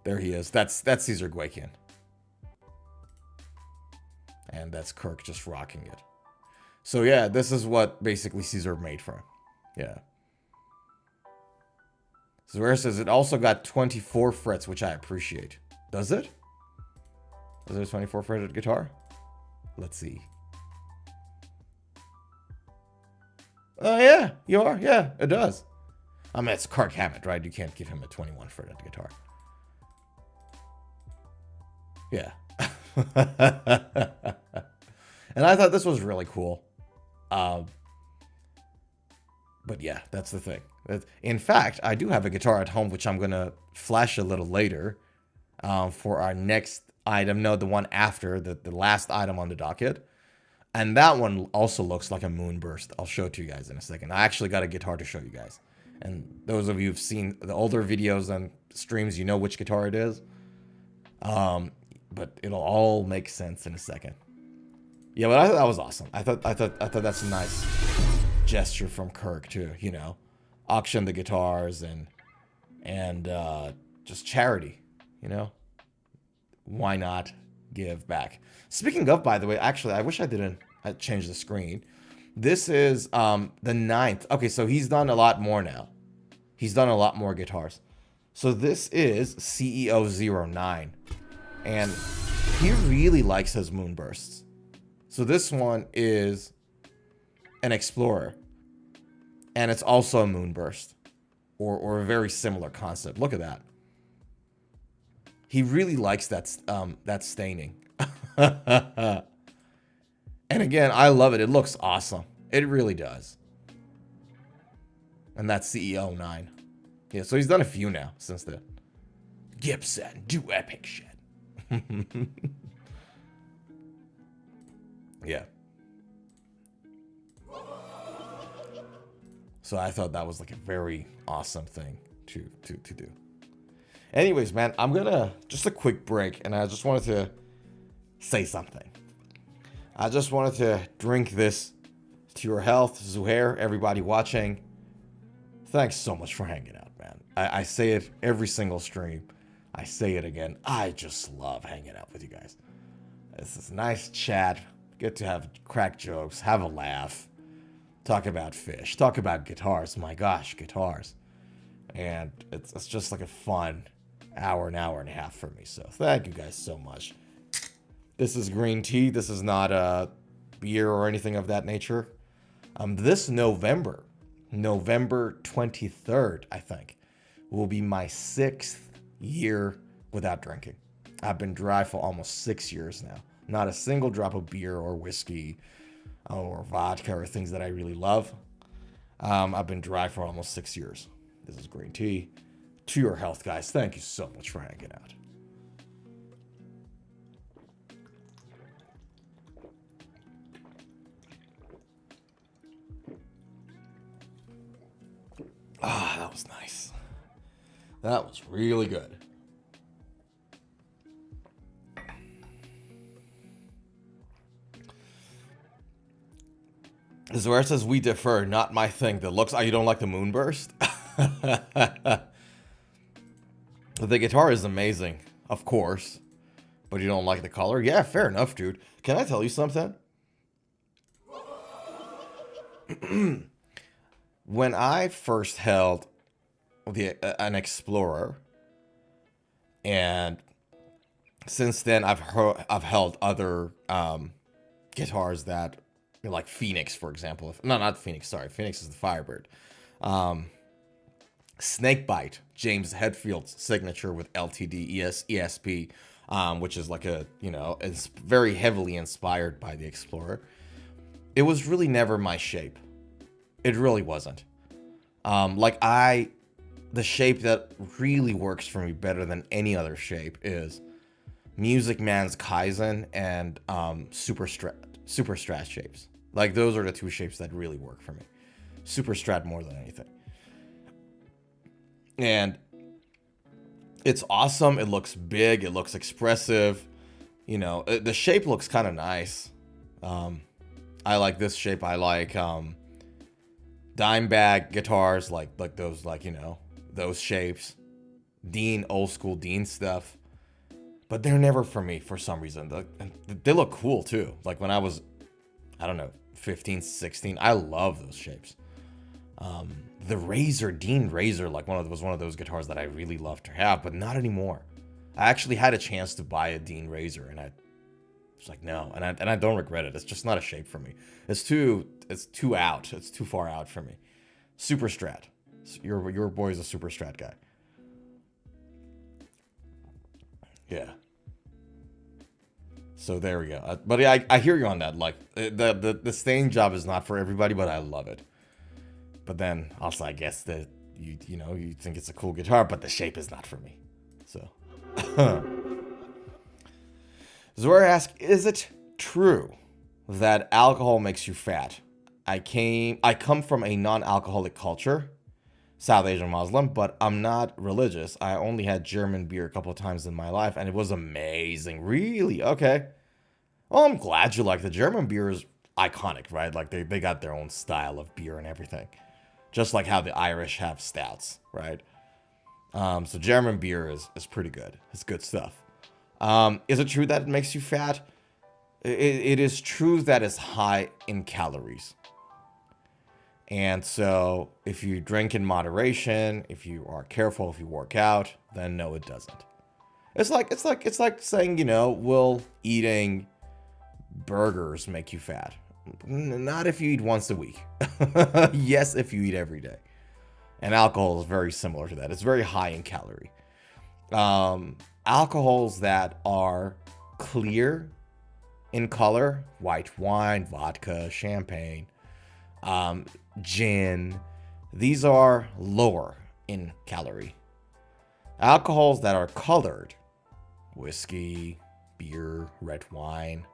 There he is. That's Cesar Guaykin. And that's Kirk just rocking it. So yeah, this is what basically Cesar made for him. Yeah. So where it says it also got 24 frets, which I appreciate. Does it? Is it a 24 fretted guitar? Let's see. Oh yeah, you are. Yeah, it does. I mean, it's Kirk Hammett, right? You can't give him a 21 fretted guitar. Yeah. And I thought this was really cool. But yeah, that's the thing. In fact, I do have a guitar at home, which I'm going to flash a little later for our next item. No, the one after, the last item on the docket. And that one also looks like a Moonburst. I'll show it to you guys in a second. I actually got a guitar to show you guys. And those of you who've seen the older videos and streams, you know which guitar it is. But it'll all make sense in a second. Yeah, but I thought that was awesome. I thought that's a nice gesture from Kirk to, you know, auction the guitars and just charity, you know. Why not give back? Speaking of, by the way, actually, I wish I didn't change the screen. This is the 9th. Okay, so he's done a lot more now. He's done a lot more guitars. So this is CEO09. And he really likes his Moonbursts. So this one is an Explorer. And it's also a Moonburst. Or a very similar concept. Look at that. He really likes that staining. And again, I love it. It looks awesome. It really does. And that's CEO9. Yeah, so he's done a few now since then. Gibson, do epic shit. Yeah. So I thought that was like a very awesome thing to do. Anyways, man, I'm gonna just a quick break, and I just wanted to say something. I just wanted to drink this to your health, Zuhair, everybody watching. Thanks so much for hanging out, man. I say it every single stream. I say it again. I just love hanging out with you guys. This is nice chat. Get to have crack jokes, have a laugh, talk about fish, talk about guitars. My gosh, guitars. And it's just like a fun an hour and a half for me. So thank you guys so much. This is green tea. This is not a beer or anything of that nature. This November 23rd, I think, will be my 6th year without drinking. I've been dry for almost 6 years now. Not a single drop of beer or whiskey or vodka or things that I really love. I've been dry for almost 6 years. This is green tea. To your health, guys. Thank you so much for hanging out. Ah, that was nice. That was really good. Zoer says, we defer, not my thing. The looks, oh, you don't like the Moonburst? The guitar is amazing, of course. But you don't like the color? Yeah, fair enough, dude. Can I tell you something? When I first held an Explorer, and since then I've held other guitars that, like Phoenix, for example. Not Phoenix. Sorry, Phoenix is the Firebird. Snakebite, James Hetfield's signature with LTD ESP, which is like a, you know, it's very heavily inspired by the Explorer. It was really never my shape. It really wasn't. The shape that really works for me better than any other shape is Music Man's Kaizen and Super Strat shapes. Like, those are the two shapes that really work for me. Super Strat more than anything. And it's awesome. It looks big. It looks expressive. You know, the shape looks kind of nice. I like this shape. I like dime bag guitars, like those, like, you know, those shapes. Dean, old school Dean stuff. But they're never for me for some reason. They look cool too. Like when I was, I don't know, 15, 16, I love those shapes. The Razor, Dean Razor, like was one of those guitars that I really loved to have, but not anymore. I actually had a chance to buy a Dean Razor, and I was like, no, and I don't regret it. It's just not a shape for me. It's too out. It's too far out for me. Super Strat. Your boy's a Super Strat guy. Yeah. So there we go. But I hear you on that. Like the staying job is not for everybody, but I love it. But then also I guess that you know you think it's a cool guitar, but the shape is not for me. So Zora asks, is it true that alcohol makes you fat? I come from a non-alcoholic culture. South Asian Muslim, but I'm not religious. I only had German beer a couple of times in my life, and it was amazing. Really? Okay. Well, I'm glad you like the German beer is iconic, right? Like they got their own style of beer and everything. Just like how the Irish have stouts, right? So German beer is pretty good. It's good stuff. Is it true that it makes you fat? It is true that it's high in calories. And so if you drink in moderation, if you are careful, if you work out, then no, it doesn't. It's like saying, you know, will eating burgers make you fat? Not if you eat once a week. Yes, if you eat every day. And alcohol is very similar to that. It's very high in calorie. Alcohols that are clear in color, white wine, vodka, champagne, gin, these are lower in calorie. Alcohols that are colored, whiskey, beer, red wine,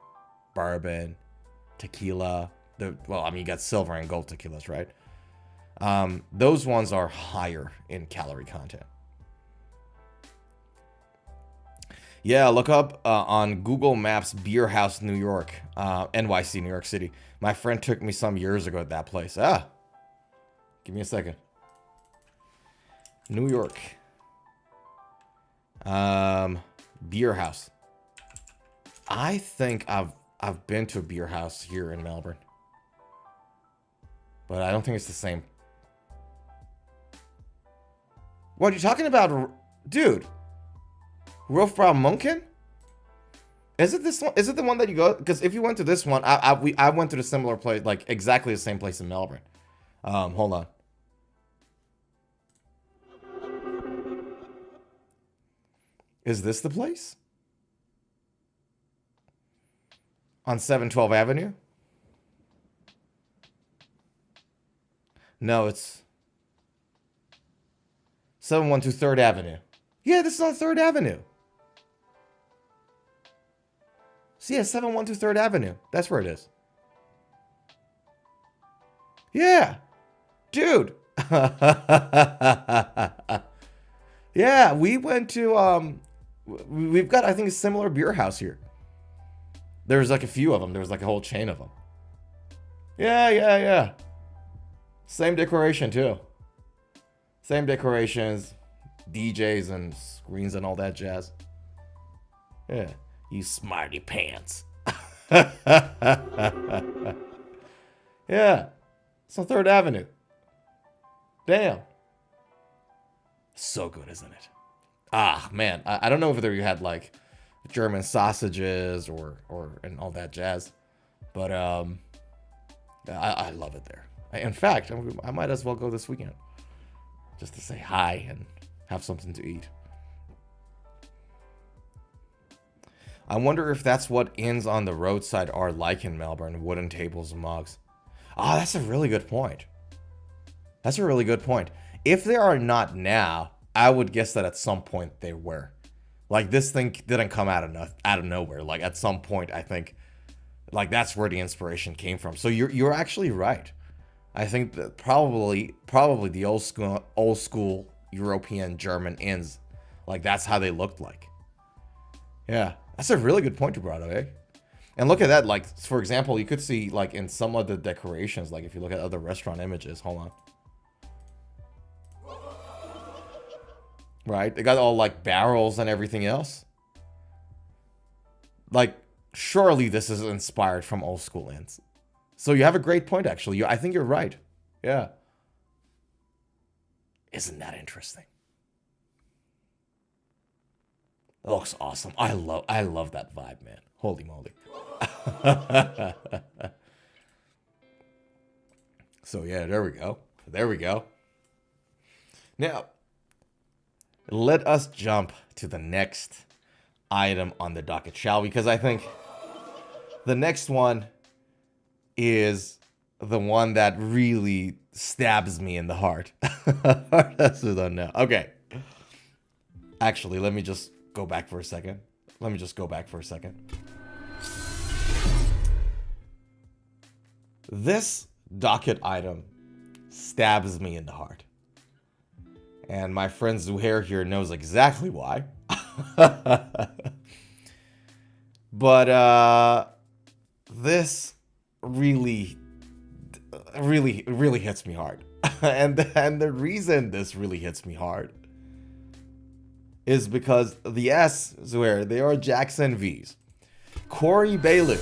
bourbon, tequila, well, I mean, you got silver and gold tequilas, right? Those ones are higher in calorie content. Yeah, look up on Google Maps Beer House New York, NYC, New York City. My friend took me some years ago at that place. Give me a second. New York. Beer House. I think I've been to a beer house here in Melbourne. But I don't think it's the same. What are you talking about, dude? Wolfbräu Munken? Is it this one? Is it the one that you go? Because if you went to this one, I went to the similar place, like exactly the same place in Melbourne. Hold on. Is this the place? On 712 Avenue? No, it's 712 3rd Avenue. Yeah, this is on 3rd Avenue. So yeah, 712 3rd Avenue. That's where it is. Yeah. Dude. Yeah, we went to, we've got, I think, a similar beer house here. There's like a few of them. There's like a whole chain of them. Yeah. Same decoration too. Same decorations, DJs and screens and all that jazz. Yeah, you smarty pants. Yeah, it's on 3rd Avenue. Damn. So good, isn't it? Ah, man, I don't know if you had like German sausages or and all that jazz, but I love it there. In fact, I might as well go this weekend just to say hi and have something to eat. I wonder if that's what inns on the roadside are like in Melbourne, wooden tables and mugs. Ah, that's a really good point. That's a really good point. If they are not now, I would guess that at some point they were. Like, this thing didn't come out of nowhere. Like, at some point, I think, like, that's where the inspiration came from. So you're actually right. I think that probably the old school European German inns, like, that's how they looked like. Yeah, that's a really good point you brought up, eh? And look at that, like, for example, you could see, like, in some of the decorations, like, if you look at other restaurant images, hold on. Right? They got all, like, barrels and everything else. Like, surely this is inspired from old school inns. So you have a great point, actually. I think you're right. Yeah. Isn't that interesting? It looks awesome. I love that vibe, man. Holy moly. So yeah, there we go. There we go. Now, let us jump to the next item on the docket, shall we? Because I think the next one is the one that really stabs me in the heart. That's what I know. Okay. Actually, let me just go back for a second. This docket item stabs me in the heart. And my friend Zuhair here knows exactly why. But this really hits me hard. and the reason this really hits me hard is because the S, Zuhair, they are Jackson V's. Corey Beaulieu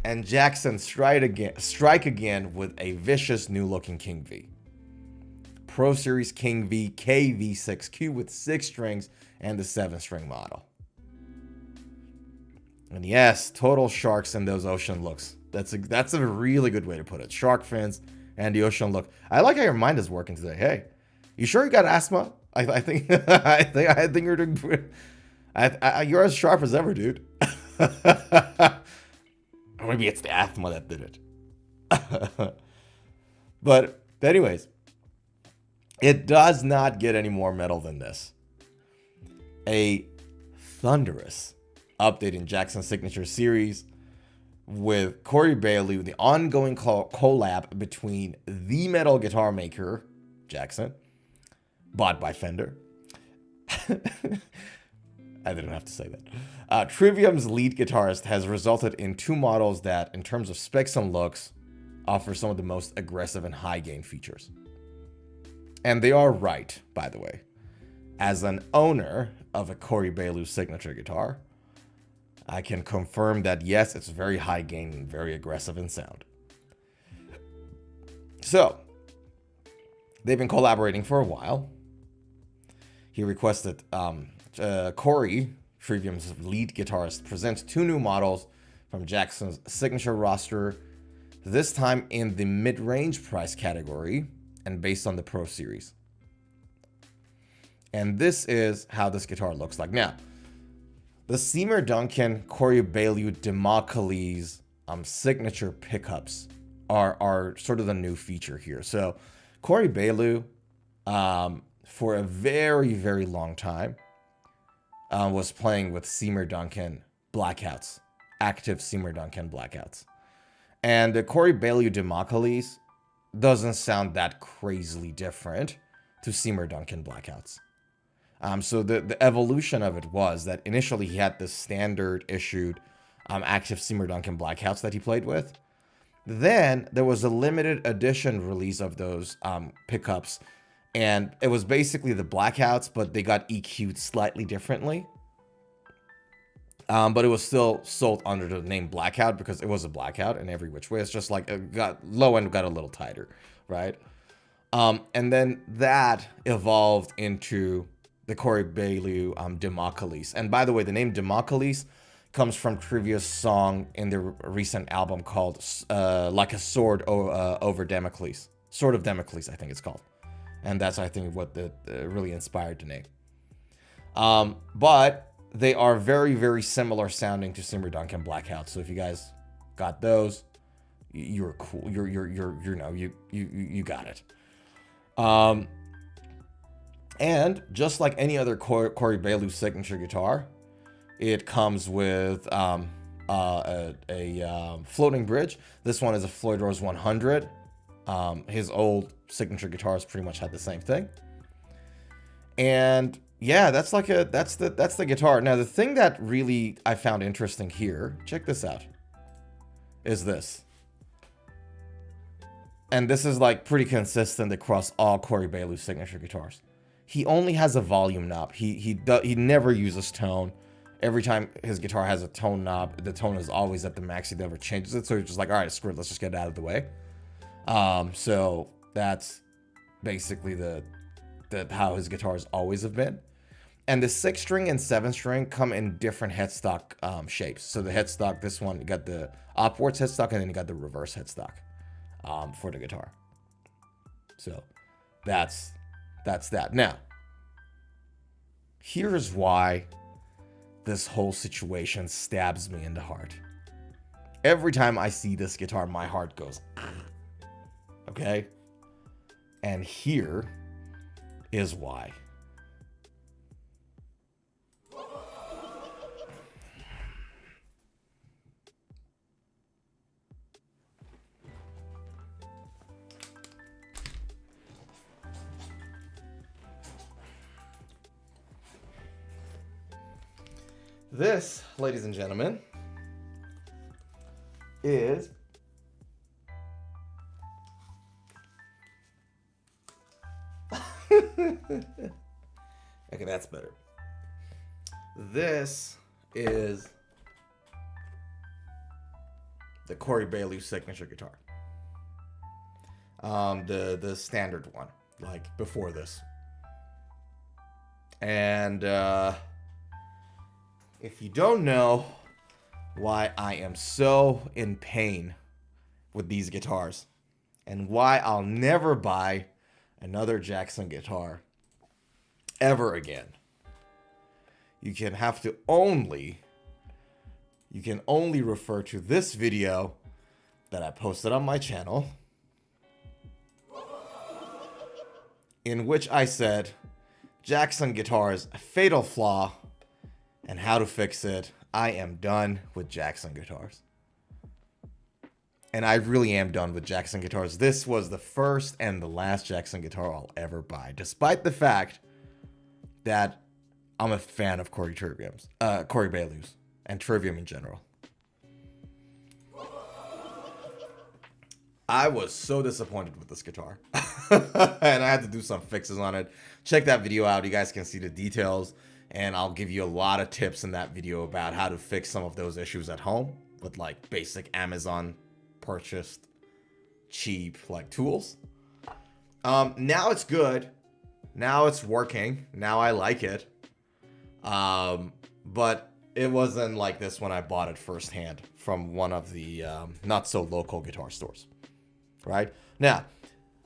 and Jackson strike again with a vicious new looking King V. Pro Series King V KV6Q with 6 strings and the 7-string model. And yes, total sharks in those ocean looks. That's a really good way to put it. Shark fins and the ocean look. I like how your mind is working today. Hey, you sure you got asthma? I think I think you're doing. You're as sharp as ever, dude. Or maybe it's the asthma that did it. But anyways, it does not get any more metal than this. A thunderous update in Jackson's signature series with Corey Beaulieu, the ongoing collab between the metal guitar maker, Jackson, bought by Fender. I didn't have to say that. Trivium's lead guitarist has resulted in 2 models that, in terms of specs and looks, offer some of the most aggressive and high gain features. And they are right, by the way. As an owner of a Corey Beaulieu signature guitar, I can confirm that yes, it's very high gain and very aggressive in sound. So, they've been collaborating for a while. He requested Corey, Trivium's lead guitarist, presents 2 new models from Jackson's signature roster, this time in the mid-range price category and based on the Pro Series. And this is how this guitar looks like. Now, the Seymour Duncan Corey Beaulieu Democles signature pickups are sort of the new feature here. So Corey Beaulieu, for a very, very long time, was playing with Seymour Duncan blackouts, active Seymour Duncan blackouts. And the Corey Beaulieu Democles doesn't sound that crazily different to Seymour Duncan blackouts. So the evolution of it was that initially he had the standard issued active Seymour Duncan blackouts that he played with. Then there was a limited edition release of those pickups, and it was basically the blackouts, but they got EQ'd slightly differently. But it was still sold under the name Blackout because it was a blackout in every which way. It's just like it got low end got a little tighter, right? And then that evolved into the Corey Beaulieu Democles. And by the way, the name Democles comes from Trivia's song in their recent album called Like a Sword Over Damocles. Sword of Damocles, I think it's called. And that's, I think, what really inspired the name. But they are very, very similar sounding to Seymour Duncan blackouts. So if you guys got those, you're cool. You got it. And just like any other Corey Beaulieu signature guitar, it comes with a floating bridge. This one is a Floyd Rose 100. His old signature guitars pretty much had the same thing. And yeah, that's the guitar. Now the thing that really I found interesting here, check this out, is this. And this is like pretty consistent across all Corey Beaulieu signature guitars. He only has a volume knob. He never uses tone. Every time his guitar has a tone knob, the tone is always at the max. He never changes it. So he's just like, all right, screw it. Let's just get it out of the way. So that's basically the how his guitars always have been. And the 6-string and 7-string come in different headstock shapes. So the headstock, this one, you got the upwards headstock, and then you got the reverse headstock for the guitar. So that's that. Now, here's why this whole situation stabs me in the heart. Every time I see this guitar, my heart goes, okay? And here is why. This, ladies and gentlemen, is okay, that's better. This is the Corey Beaulieu signature guitar. The standard one, like before this. And if you don't know why I am so in pain with these guitars and why I'll never buy another Jackson guitar ever again, you can only refer to this video that I posted on my channel, in which I said Jackson guitars fatal flaw and how to fix it. I am done with Jackson guitars. And I really am done with Jackson guitars. This was the first and the last Jackson guitar I'll ever buy, despite the fact that I'm a fan of Corey Beaulieu's, and Trivium in general. I was so disappointed with this guitar. And I had to do some fixes on it. Check that video out. You guys can see the details. And I'll give you a lot of tips in that video about how to fix some of those issues at home with like basic Amazon purchased cheap like tools. Now it's good. Now it's working. Now I like it. But it wasn't like this when I bought it firsthand from one of the not so local guitar stores. Right? Now,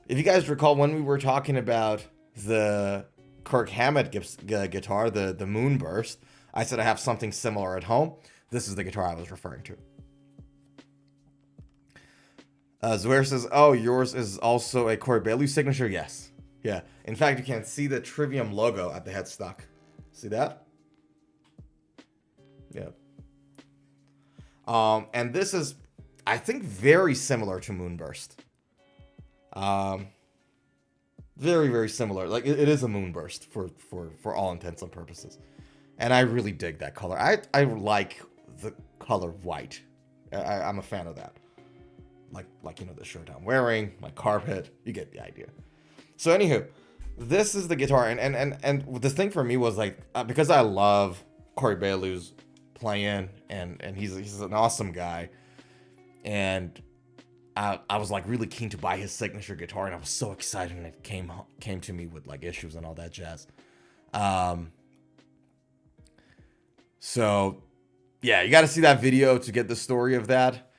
if you guys recall when we were talking about the Kirk Hammett guitar, the Moonburst, I said I have something similar at home. This is the guitar I was referring to. Zuhair says, oh, yours is also a Corey Beaulieu signature? Yes. Yeah. In fact, you can see the Trivium logo at the headstock. See that? Yeah. And this is, I think, very similar to Moonburst. Very, very similar. Like it is a Moonburst for all intents and purposes. And I really dig that color. I like the color white. I'm a fan of that. Like you know, the shirt I'm wearing, my carpet, you get the idea. So anywho, this is the guitar, and the thing for me was like, because I love Corey Beaulieu's playing, and he's an awesome guy, and I was like really keen to buy his signature guitar, and I was so excited, and it came to me with like issues and all that jazz. So yeah, you got to see that video to get the story of that.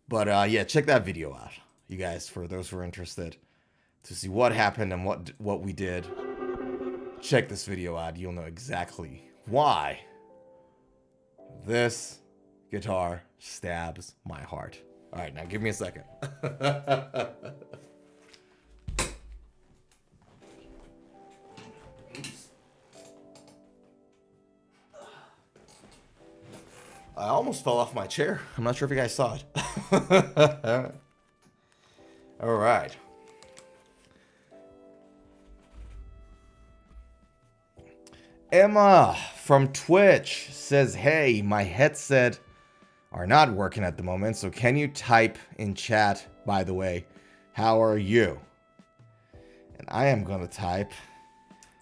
But yeah, check that video out, you guys, for those who are interested to see what happened and what we did. Check this video out. You'll know exactly why this guitar stabs my heart. All right, now give me a second. I almost fell off my chair. I'm not sure if you guys saw it. All right. Emma from Twitch says, hey, my headset are not working at the moment, so can you type in chat, by the way, how are you? And I am going to type,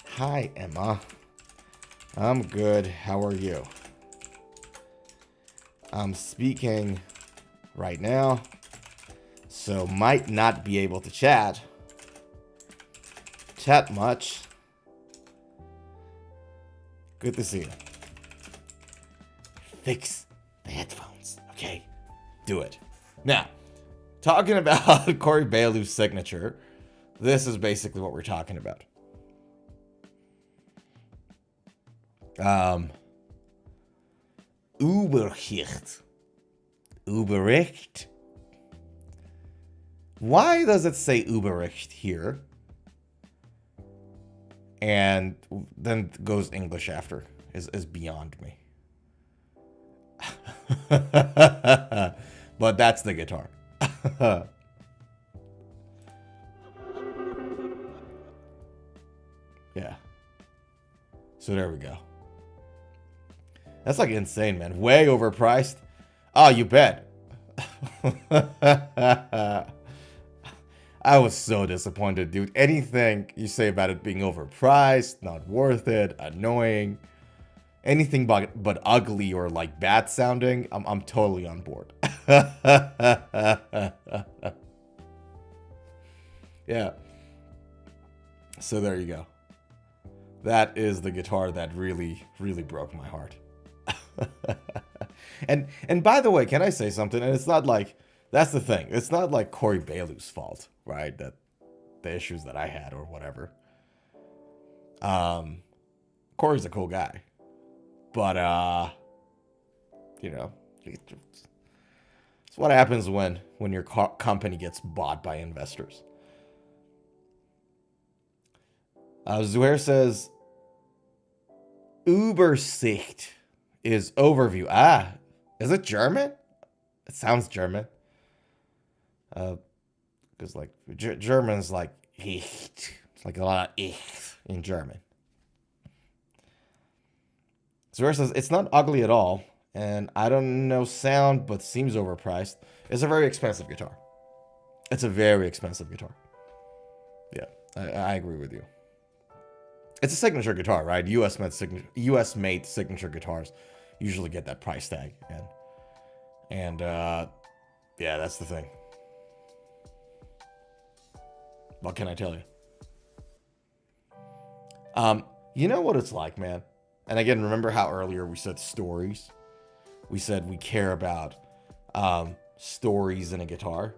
hi, Emma. I'm good. How are you? I'm speaking right now, so might not be able to chat much. Good to see you. Fix the headphones, okay? Do it. Now, talking about Corey Beaulieu's signature, this is basically what we're talking about. Überrecht. Why does it say Überrecht here? And then goes English after is beyond me. But that's the guitar. Yeah. So there we go. That's like insane, man. Way overpriced. Oh, you bet. I was so disappointed, dude. Anything you say about it being overpriced, not worth it, annoying, anything but ugly or like bad sounding, I'm totally on board. Yeah. So there you go. That is the guitar that really, really broke my heart. And by the way, can I say something? And it's not like, that's the thing. It's not like Corey Beaulieu's fault, right? That the issues that I had or whatever. Corey's a cool guy. But, you know, it's what happens when your company gets bought by investors. Zuhair says, Übersicht is overview. Ah, is it German? It sounds German. Because like German's like ich. It's like a lot of ich in German. Zuhair says, it's not ugly at all. And I don't know sound, but seems overpriced. It's a very expensive guitar. It's a very expensive guitar. Yeah, I agree with you. It's a signature guitar, right? US-made signature guitars usually get that price tag, and yeah, that's the thing. What can I tell you? You know what it's like, man. And again, remember how earlier we said stories? We said we care about stories in a guitar,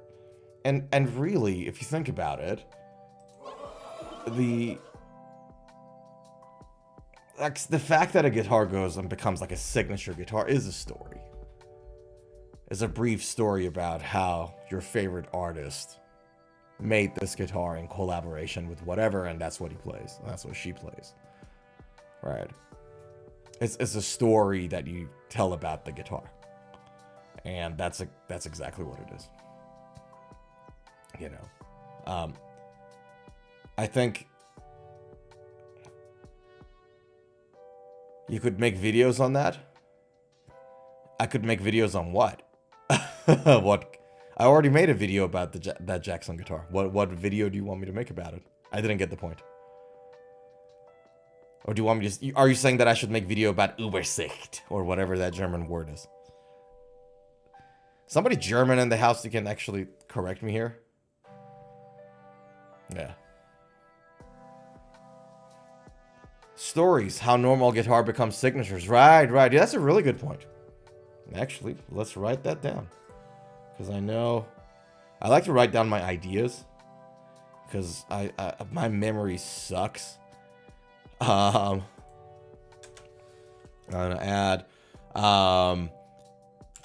and really, if you think about it, the fact that a guitar goes and becomes like a signature guitar is a story. It's a brief story about how your favorite artist made this guitar in collaboration with whatever, and that's what he plays. That's what she plays. Right. It's a story that you tell about the guitar. And that's exactly what it is. You know. I think you could make videos on that. I could make videos on what? What? I already made a video about that Jackson guitar. What video do you want me to make about it? I didn't get the point. Or do you want me to... Are you saying that I should make video about Übersicht? Or whatever that German word is. Somebody German in the house who can actually correct me here? Yeah. Stories, how normal guitar becomes signatures. Right. Yeah, that's a really good point. Actually, let's write that down. Because I know... I like to write down my ideas. Because my memory sucks. I'm gonna add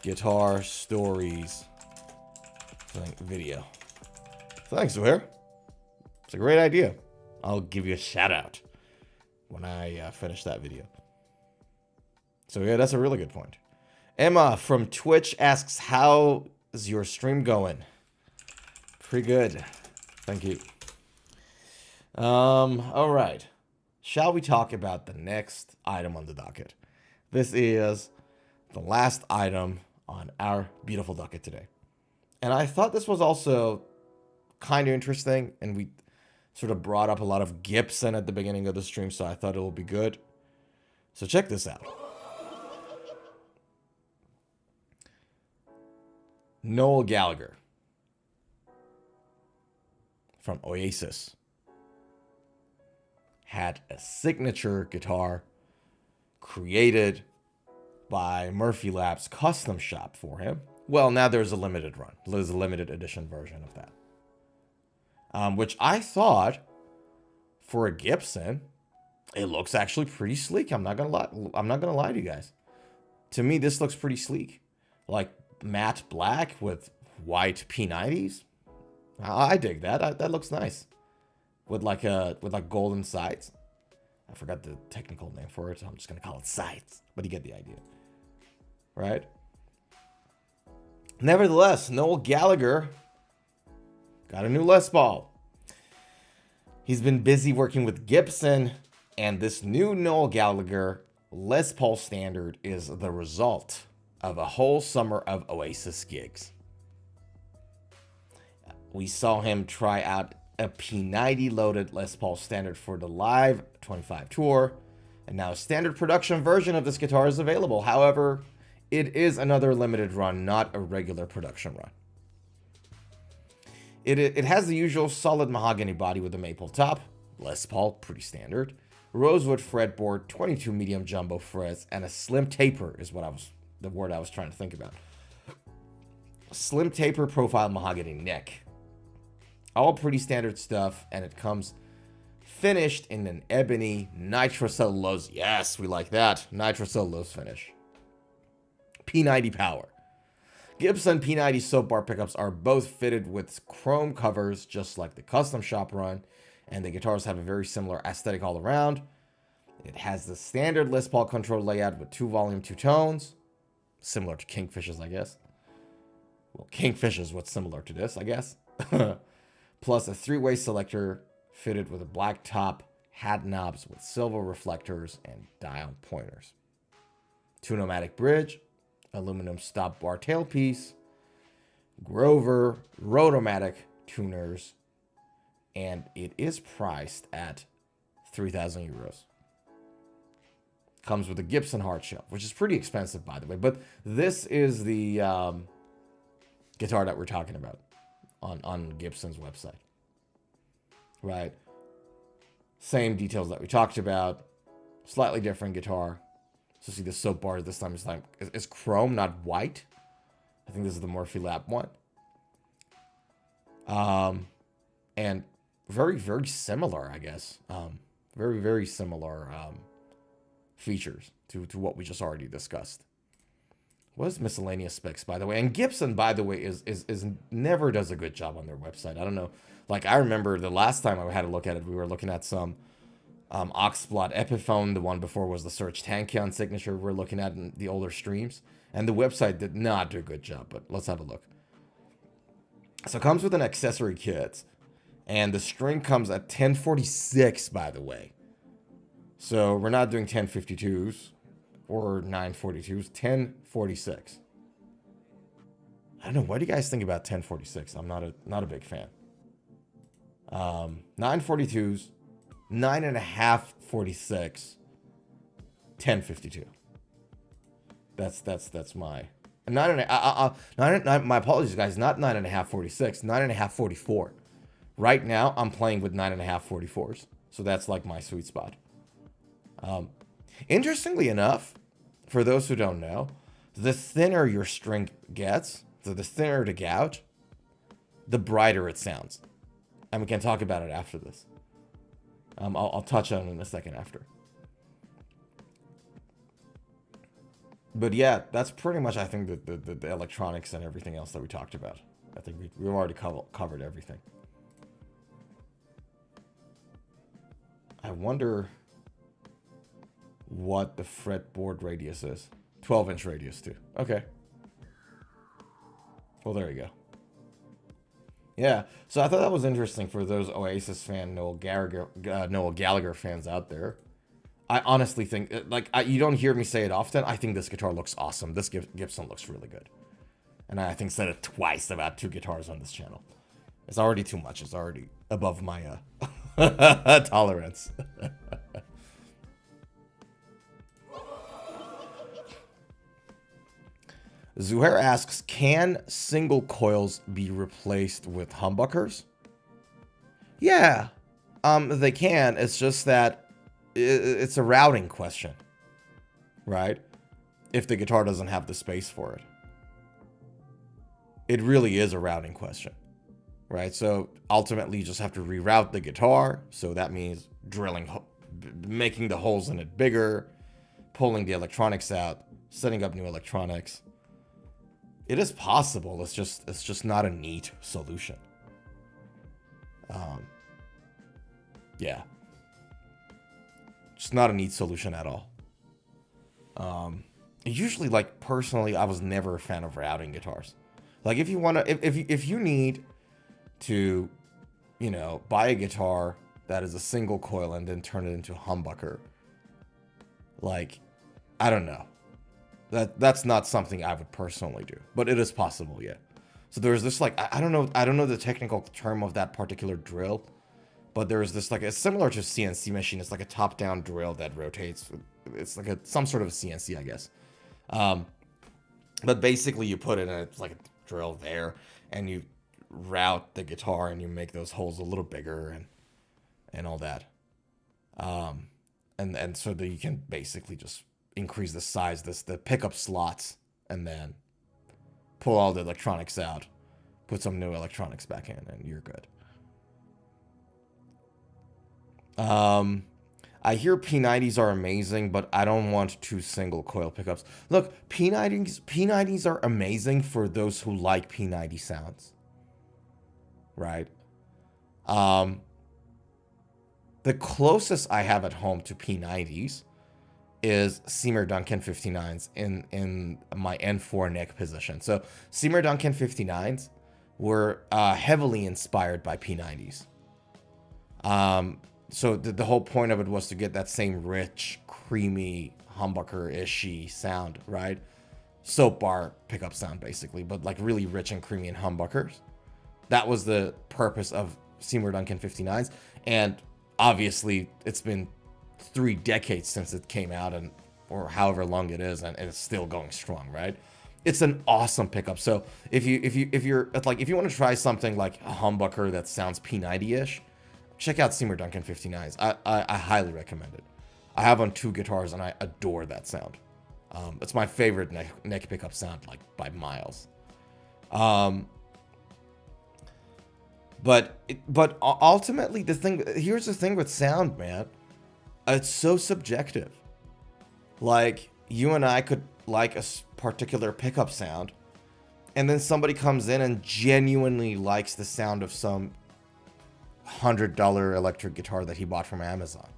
guitar stories video. Thanks, Zuhair. It's a great idea. I'll give you a shout out when I finish that video. So yeah, that's a really good point. Emma from Twitch asks, how is your stream going? Pretty good. Thank you. All right. Shall we talk about the next item on the docket? This is the last item on our beautiful docket today. And I thought this was also kind of interesting, and we sort of brought up a lot of Gibson at the beginning of the stream, so I thought it would be good. So check this out. Noel Gallegher from Oasis had a signature guitar created by Murphy Labs Custom Shop for him. Well, now there's a limited run. There's a limited edition version of that. Which I thought, for a Gibson, it looks actually pretty sleek. I'm not gonna lie to you guys. To me, this looks pretty sleek. Like matte black with white P90s. I dig that. That looks nice. With like golden sides. I forgot the technical name for it, so I'm just gonna call it sides. But you get the idea. Right? Nevertheless, Noel Gallegher got a new Les Paul. He's been busy working with Gibson, and this new Noel Gallegher Les Paul Standard is the result of a whole summer of Oasis gigs. We saw him try out a P90 loaded Les Paul Standard for the Live 25 tour, and now a standard production version of this guitar is available. However, it is another limited run, not a regular production run. It has the usual solid mahogany body with a maple top, Les Paul, pretty standard, rosewood fretboard, 22 medium jumbo frets, and a slim taper is the word I was trying to think about. Slim taper profile mahogany neck. All pretty standard stuff, and it comes finished in an ebony nitrocellulose. Yes, we like that. Nitrocellulose finish. P90 power. Gibson P90 soap bar pickups are both fitted with chrome covers, just like the custom shop run, and the guitars have a very similar aesthetic all around. It has the standard Les Paul control layout with 2 volume, 2 tones, similar to Kingfish's, I guess. Well, Kingfish is what's similar to this, I guess. Plus a 3-way selector fitted with a black top, hat knobs with silver reflectors and dial pointers. 2-pneumatic bridge, aluminum stop bar tailpiece, Grover Rotomatic tuners, and it is priced at 3,000 euros. Comes with a Gibson hard shell, which is pretty expensive, by the way. But this is the guitar that we're talking about on Gibson's website. Right? Same details that we talked about. Slightly different guitar. So see the soap bar this time is chrome, not white. I think this is the Morphe Lab one. And very, very similar, I guess. Very, very similar features to what we just already discussed. What is miscellaneous specs, by the way? And Gibson, by the way, is never does a good job on their website. I don't know. Like, I remember the last time I had a look at it, we were looking at some Oxblot Epiphone. The one before was the Surge Tankion signature we're looking at in the older streams. And the website did not do a good job, but let's have a look. So it comes with an accessory kit. And the string comes at 1046, by the way. So we're not doing 1052s or 942s, 1046. I don't know. What do you guys think about 1046? I'm not a big fan. 942s, 9.5 46, 1052. That's my 9.5. My apologies, guys. Not 9.5 46, 9.5 44. Right now, I'm playing with 9.5 44s, so that's like my sweet spot. Interestingly enough, for those who don't know, the thinner your string gets, so the thinner the gouge, the brighter it sounds. And we can talk about it after this. I'll touch on it in a second after. But yeah, that's pretty much, I think, the electronics and everything else that we talked about. I think we've already covered everything. I wonder what the fretboard radius is. 12-inch radius, too. Okay. Well, there you go. Yeah, so I thought that was interesting for those Oasis fan Noel Gallegher fans out there. I honestly think, you don't hear me say it often. I think this guitar looks awesome. This Gibson looks really good. And I think said it twice about 2 guitars on this channel. It's already too much. It's already above my tolerance. Zuhair asks, can single coils be replaced with humbuckers? Yeah, they can. It's just that it's a routing question, right? If the guitar doesn't have the space for it. It really is a routing question, right? So ultimately, you just have to reroute the guitar. So that means drilling, making the holes in it bigger, pulling the electronics out, setting up new electronics. It is possible. It's just not a neat solution. Yeah. Just not a neat solution at all. Usually, like, personally, I was never a fan of routing guitars. Like, if you want to, if you need to, you know, buy a guitar that is a single coil and then turn it into a humbucker, like, I don't know. That's not something I would personally do, but it is possible, yeah. So there's this like, I don't know the technical term of that particular drill, but there's this like, it's similar to a CNC machine. It's like a top-down drill that rotates. It's like some sort of a CNC, I guess. But basically you put it in, it's like a drill there, and you route the guitar and you make those holes a little bigger and all that. And so that you can basically just increase the size, the pickup slots, and then pull all the electronics out, put some new electronics back in, and you're good. I hear P90s are amazing, but I don't want 2 single coil pickups. Look, P90s are amazing for those who like P90 sounds. Right? The closest I have at home to P90s is Seymour Duncan 59s in my N4 neck position. So Seymour Duncan 59s were heavily inspired by P90s. So the whole point of it was to get that same rich, creamy, humbucker-ishy sound, right? Soap bar pickup sound, basically, but like really rich and creamy and humbuckers. That was the purpose of Seymour Duncan 59s. And obviously, it's been 3 decades since it came out, and or however long it is, and it's still going strong, right? It's an awesome pickup. So if you want to try something like a humbucker that sounds P90-ish, check out Seymour Duncan 59s. I highly recommend it. I have on 2 guitars, and I adore that sound. It's my favorite neck pickup sound, like by miles. But ultimately, here's the thing with sound, man. It's so subjective. Like, you and I could like a particular pickup sound, and then somebody comes in and genuinely likes the sound of some $100 electric guitar that he bought from Amazon,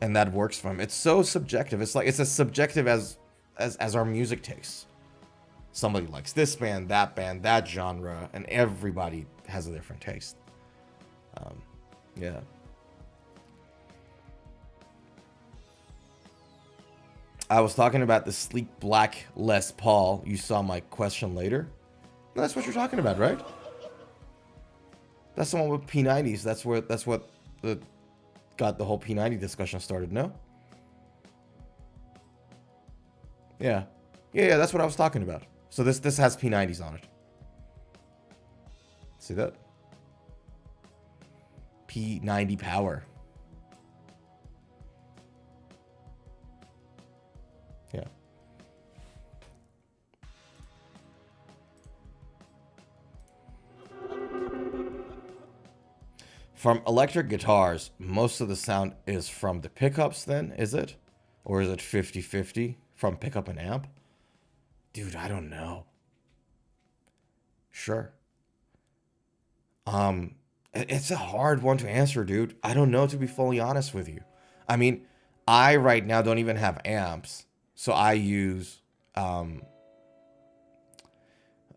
and that works for him. It's so subjective. It's like, it's as subjective as our music tastes. Somebody likes this band, that genre, and everybody has a different taste. Yeah. I was talking about the sleek black Les Paul. You saw my question later. That's what you're talking about, right? That's the one with P90s. That's what got the whole P90 discussion started, no? Yeah. Yeah, that's what I was talking about. So this has P90s on it. See that? P90 power. Yeah. From electric guitars, most of the sound is from the pickups then, is it? Or is it 50-50 from pickup and amp? Dude, I don't know. Sure. It's a hard one to answer, dude. I don't know, to be fully honest with you. I mean, I right now don't even have amps, so I use a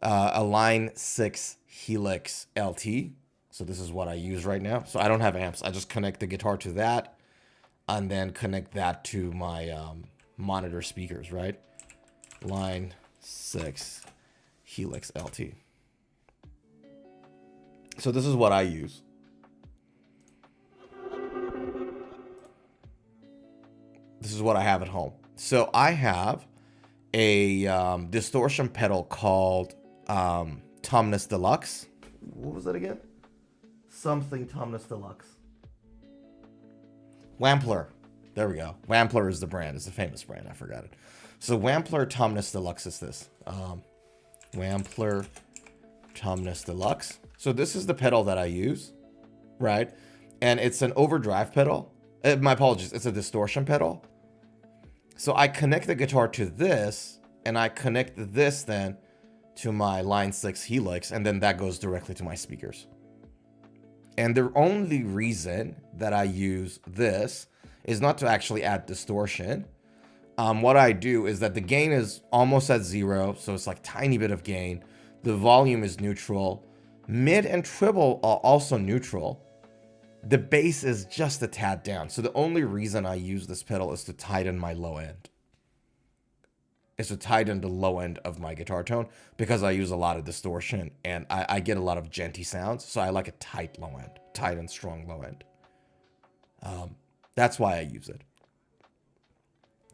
Line 6 Helix LT. So this is what I use right now. So I don't have amps. I just connect the guitar to that, and then connect that to my monitor speakers, right? Line 6 Helix LT. So this is what I use. This is what I have at home. So I have a distortion pedal called Tomness Deluxe. What was that again? Something Tomness Deluxe. Wampler. There we go. Wampler is the brand. It's a famous brand. I forgot it. So Wampler Tomness Deluxe is this. Wampler Tomness Deluxe. So this is the pedal that I use, right? And it's an overdrive pedal. My apologies. It's a distortion pedal. So I connect the guitar to this, and I connect this then to my Line 6 Helix, and then that goes directly to my speakers. And the only reason that I use this is not to actually add distortion. What I do is that the gain is almost at 0, so it's like tiny bit of gain. The volume is neutral. Mid and treble are also neutral. the bass is just a tad down. So the only reason I use this pedal is to tighten my low end. Is to tighten the low end of my guitar tone, because I use a lot of distortion and I get a lot of djenty sounds. So I like a tight low end, tight and strong low end. That's why I use it.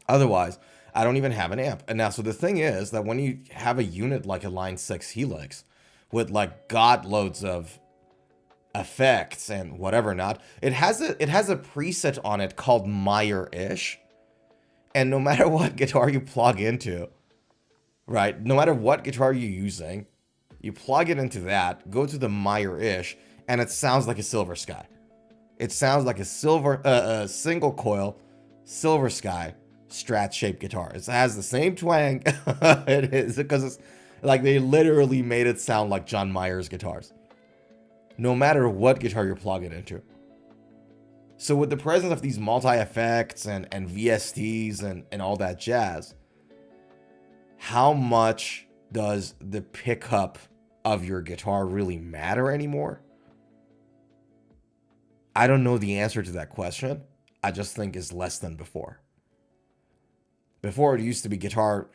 Otherwise, I don't even have an amp. And now, so the thing is that when you have a unit like a Line 6 Helix with like god loads of effects and whatever not, it has a preset on it called Meyer-ish. And no matter what guitar you plug into, right? No matter what guitar you're using, you plug it into that, go to the Meyer-ish, and it sounds like a Silver Sky. It sounds like a single coil Silver Sky Strat-shaped guitar. It has the same twang. It is, because it's like they literally made it sound like John Mayer's guitars. No matter what guitar you're plugging into. So with the presence of these multi-effects and VSTs and all that jazz, how much does the pickup of your guitar really matter anymore? I don't know the answer to that question. I just think it's less than before. Before, it used to be guitar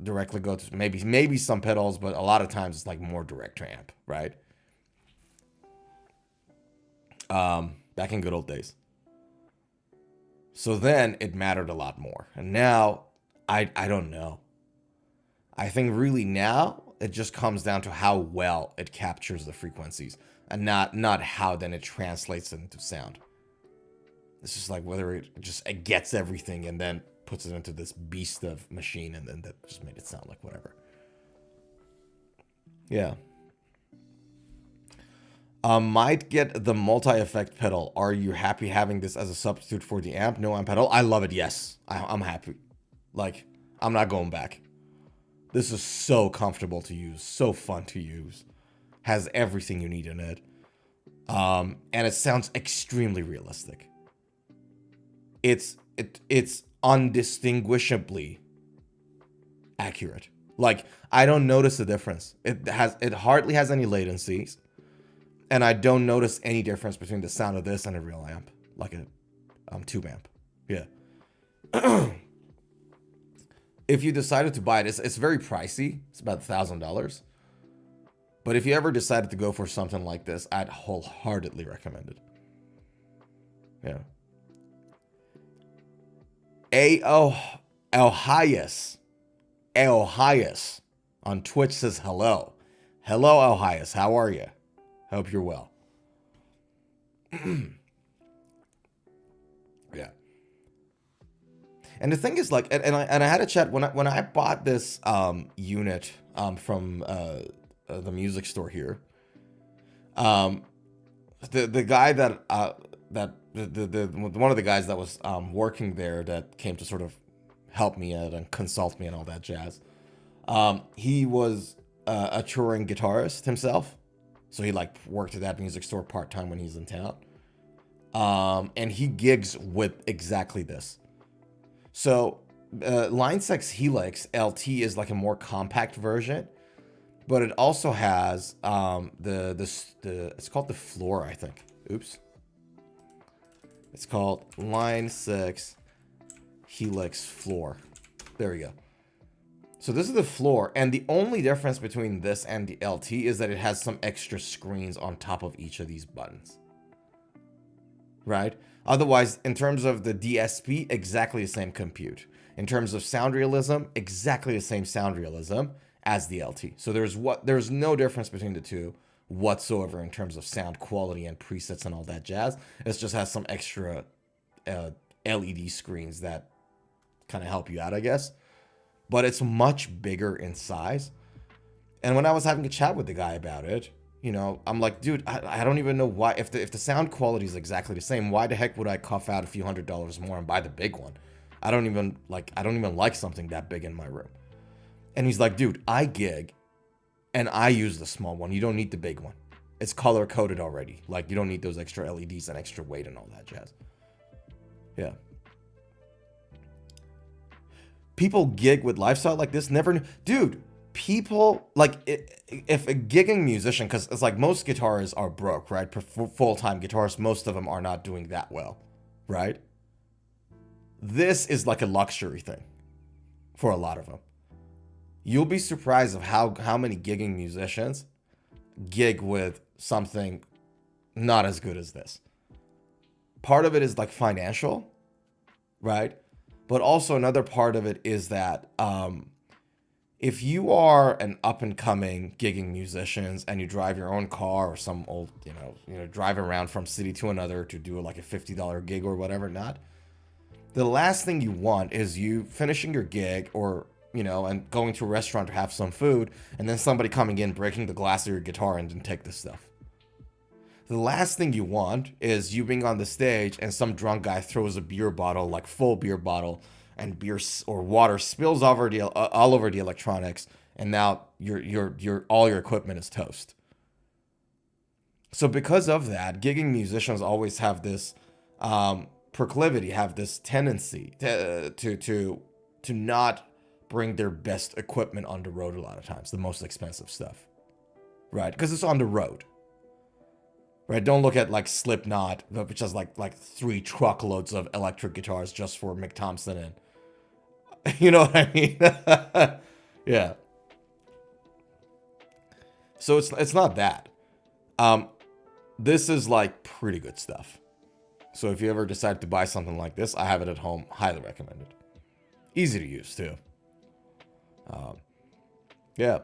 directly go to maybe some pedals, but a lot of times it's like more direct to amp, right? Back in good old days. So then it mattered a lot more. And now, I don't know. I think really now, it just comes down to how well it captures the frequencies. And not how then it translates it into sound. It's just like whether it gets everything and then puts it into this beast of machine, and then that just made it sound like whatever. Yeah. Might get the multi-effect pedal. Are you happy having this as a substitute for the amp? No amp pedal. I love it. Yes, I'm happy. Like, I'm not going back. This is so comfortable to use, so fun to use. Has everything you need in it. And it sounds extremely realistic. It's undistinguishably accurate. Like, I don't notice a difference. It hardly has any latencies. And I don't notice any difference between the sound of this and a real amp, like a tube amp. Yeah. If you decided to buy it, it's very pricey. It's about $1,000. But if you ever decided to go for something like this, I'd wholeheartedly recommend it. Yeah. Elhias on Twitch says hello. Hello, Elhias. How are you? Hope you're well. Yeah. And the thing is, like, and I had a chat when I bought this unit from the music store here. The guy that one of the guys that was working there that came to sort of help me out and consult me and all that jazz. He was a touring guitarist himself. So he like worked at that music store part-time when he's in town. And he gigs with exactly this. So Line 6 Helix LT is like a more compact version, but it also has it's called the Floor, I think. Oops. It's called Line 6 Helix Floor. There we go. So this is the Floor, and the only difference between this and the LT is that it has some extra screens on top of each of these buttons. Right? Otherwise, in terms of the DSP, exactly the same compute. In terms of sound realism, exactly the same sound realism as the LT. So there's no difference between the two whatsoever in terms of sound quality and presets and all that jazz. It just has some extra LED screens that kind of help you out, I guess. But it's much bigger in size. And when I was having a chat with the guy about it, you know, I'm like, dude, I don't even know why. If the sound quality is exactly the same, why the heck would I cough out a few $100s more and buy the big one? I don't even like something that big in my room. And he's like, dude, I gig and I use the small one. You don't need the big one. It's color coded already. Like, you don't need those extra LEDs and extra weight and all that jazz. Yeah. People gig with lifestyle like this, never knew. Dude, people like if a gigging musician, because it's like most guitarists are broke, right? Full-time guitarists, most of them are not doing that well, right? This is like a luxury thing for a lot of them. You'll be surprised of how many gigging musicians gig with something not as good as this. Part of it is like financial, right? But also another part of it is that if you are an up-and-coming gigging musician and you drive your own car or some old, drive around from city to another to do like a $50 gig or whatever, not, the last thing you want is you finishing your gig or, and going to a restaurant to have some food and then somebody coming in, breaking the glass of your guitar and then take this stuff. The last thing you want is you being on the stage and some drunk guy throws a beer bottle, like full beer bottle, and beer or water spills over all over the electronics, and now all your equipment is toast. So because of that, gigging musicians always have this proclivity, have this tendency to not bring their best equipment on the road a lot of times, the most expensive stuff, right? Because it's on the road. Right, don't look at like Slipknot, which has like 3 truckloads of electric guitars just for Mick Thompson, and you know what I mean? Yeah. So it's not that. This is like pretty good stuff. So if you ever decide to buy something like this, I have it at home. Highly recommended. Easy to use too. Yeah.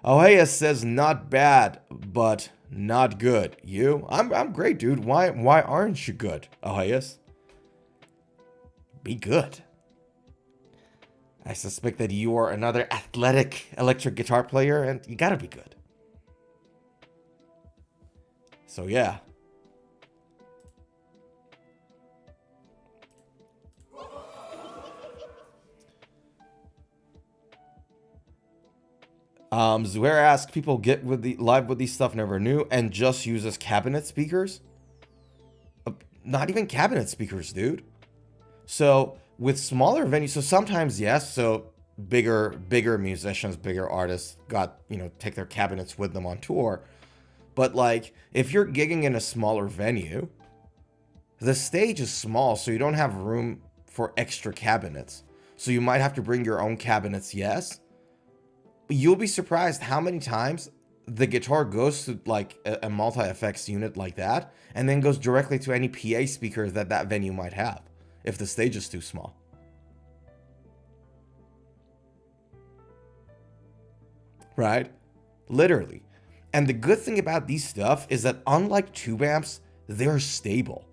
Oasis says not bad, but not good. You? I'm great, dude. Why aren't you good, Oasis? Be good. I suspect that you are another athletic electric guitar player, and you gotta be good. So yeah. Zuhair asked, people get with the live with these stuff never knew and just uses cabinet speakers. Not even cabinet speakers, dude. So with smaller venues, so sometimes yes, so bigger musicians, bigger artists got, take their cabinets with them on tour. But like if you're gigging in a smaller venue, the stage is small, so you don't have room for extra cabinets. So you might have to bring your own cabinets, yes. You'll be surprised how many times the guitar goes to like a multi-effects unit like that and then goes directly to any PA speakers that venue might have if the stage is too small. Right? Literally. And the good thing about these stuff is that unlike tube amps, they're stable.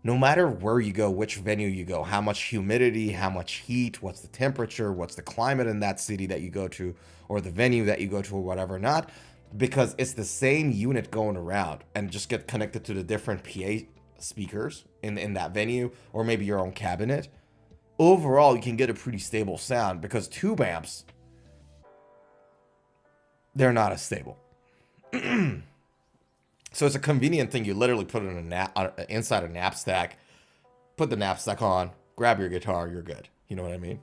No matter where you go, which venue you go, how much humidity, how much heat, what's the temperature, what's the climate in that city that you go to, or the venue that you go to, or whatever not, because it's the same unit going around and just get connected to the different PA speakers in that venue, or maybe your own cabinet. Overall, you can get a pretty stable sound because tube amps, they're not as stable. So it's a convenient thing. You literally put it in inside a knapsack, put the knapsack on, grab your guitar, you're good. You know what I mean?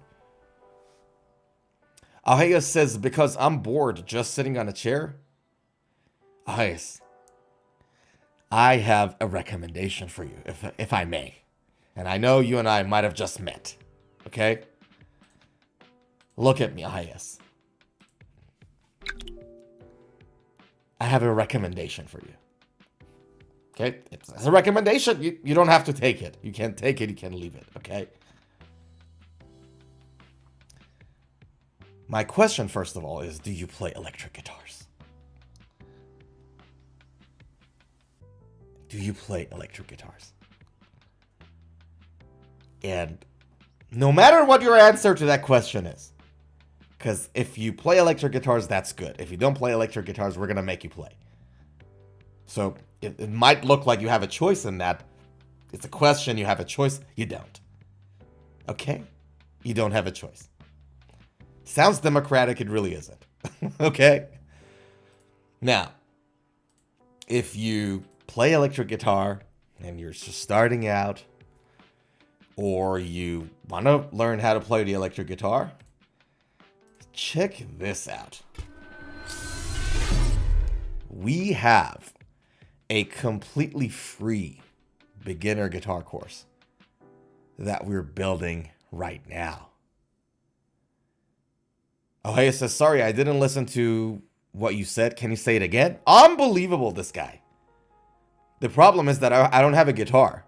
Ahayas says, because I'm bored just sitting on a chair. Ahayas, I have a recommendation for you, if I may. And I know you and I might have just met. Okay? Look at me, Ahayas. I have a recommendation for you. Okay? It's a recommendation. You don't have to take it. You can take it, you can leave it. Okay? My question, first of all, is do you play electric guitars? Do you play electric guitars? And no matter what your answer to that question is, because if you play electric guitars, that's good. If you don't play electric guitars, we're going to make you play. So it might look like you have a choice in that. It's a question, you have a choice. You don't. Okay? You don't have a choice. Sounds democratic, it really isn't. Okay? Now, if you play electric guitar and you're just starting out, or you want to learn how to play the electric guitar, check this out. we have a completely free beginner guitar course that we're building right now. Oh, hey, it says, sorry, I didn't listen to what you said. Can you say it again? Unbelievable, this guy. The problem is that I don't have a guitar.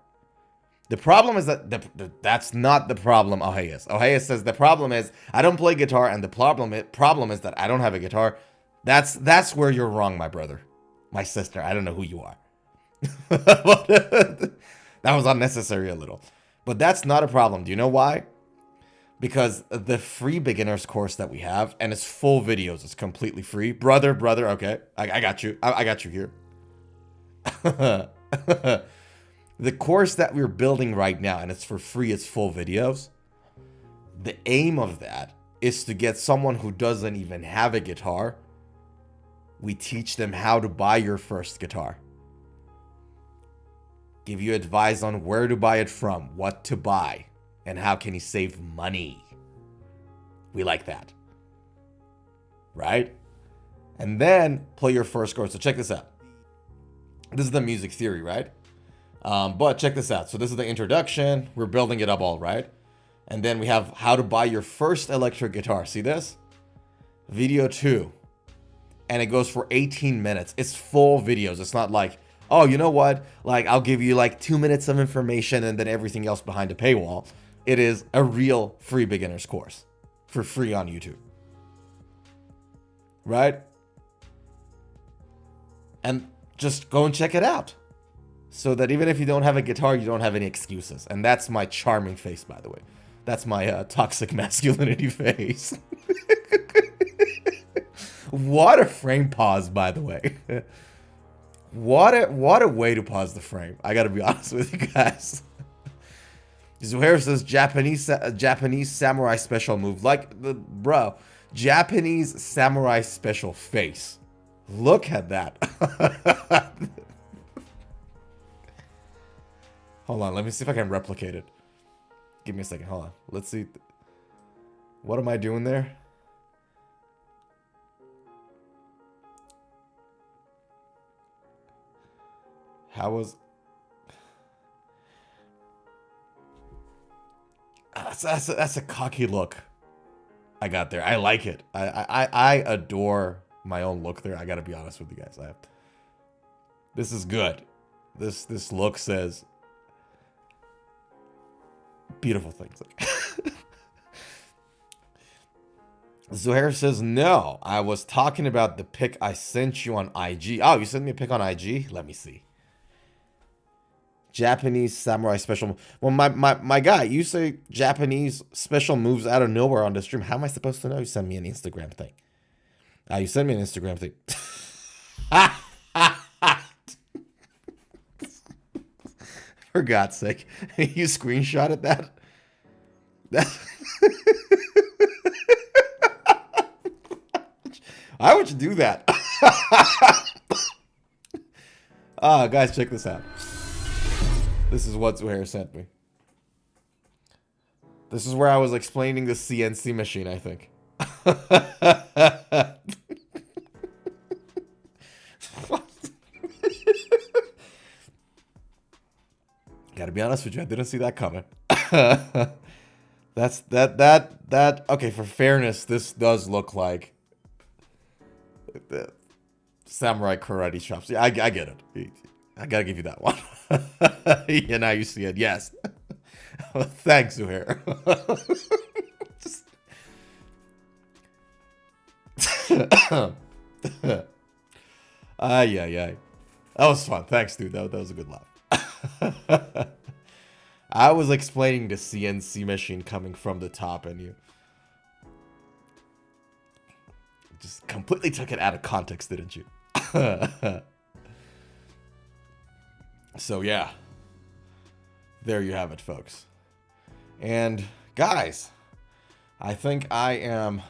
The problem is that that's not the problem. Oasis says the problem is I don't play guitar, and the problem is that I don't have a guitar. That's where you're wrong, my brother, my sister. I don't know who you are. That was unnecessary a little, but that's not a problem. Do you know why? Because the free beginners course that we have, and it's full videos, it's completely free. Brother, okay, I got you. I got you here. The course that we're building right now, and it's for free, it's full videos. The aim of that is to get someone who doesn't even have a guitar. We teach them how to buy your first guitar. Give you advice on where to buy it from, what to buy, and how can you save money. We like that. Right? And then play your first chord. So check this out. This is the music theory, right? But check this out. So this is the introduction. We're building it up all right. And then we have how to buy your first electric guitar. See this? Video 2. And it goes for 18 minutes. It's full videos. It's not like, oh, you know what? Like, I'll give you like 2 minutes of information and then everything else behind a paywall. It is a real free beginner's course for free on YouTube. Right? And just go and check it out. So that even if you don't have a guitar, you don't have any excuses. And that's my charming face, by the way. That's my toxic masculinity face. What a frame pause, by the way. What a way to pause the frame. I gotta be honest with you guys. Zuhair says Japanese samurai special move. Like, bro, Japanese samurai special face. Look at that. Hold on, let me see if I can replicate it. Give me a second, hold on. Let's see. What am I doing there? How was... That's a cocky look I got there. I like it. I adore my own look there. I gotta be honest with you guys. This is good. This look says beautiful things. Zuhair says, no, I was talking about the pic I sent you on IG. Oh, you sent me a pic on IG? Let me see. Japanese samurai special. Well, my guy, you say Japanese special moves out of nowhere on the stream. How am I supposed to know? You send me an Instagram thing. You send me an Instagram thing. For God's sake. You screenshotted that? Why would you do that? Guys, check this out. This is what Zuhair sent me. This is where I was explaining the CNC machine, I think. Gotta be honest with you, I didn't see that coming. Okay, for fairness, this does look like the samurai karate chops. Yeah, I get it. I gotta give you that one. Yeah, now you see it. Yes. Thanks, Zuhair. Yeah. That was fun. Thanks, dude. That was a good laugh. I was explaining the CNC machine coming from the top, and you just completely took it out of context, didn't you? So yeah, there you have it, folks. And guys, I think I am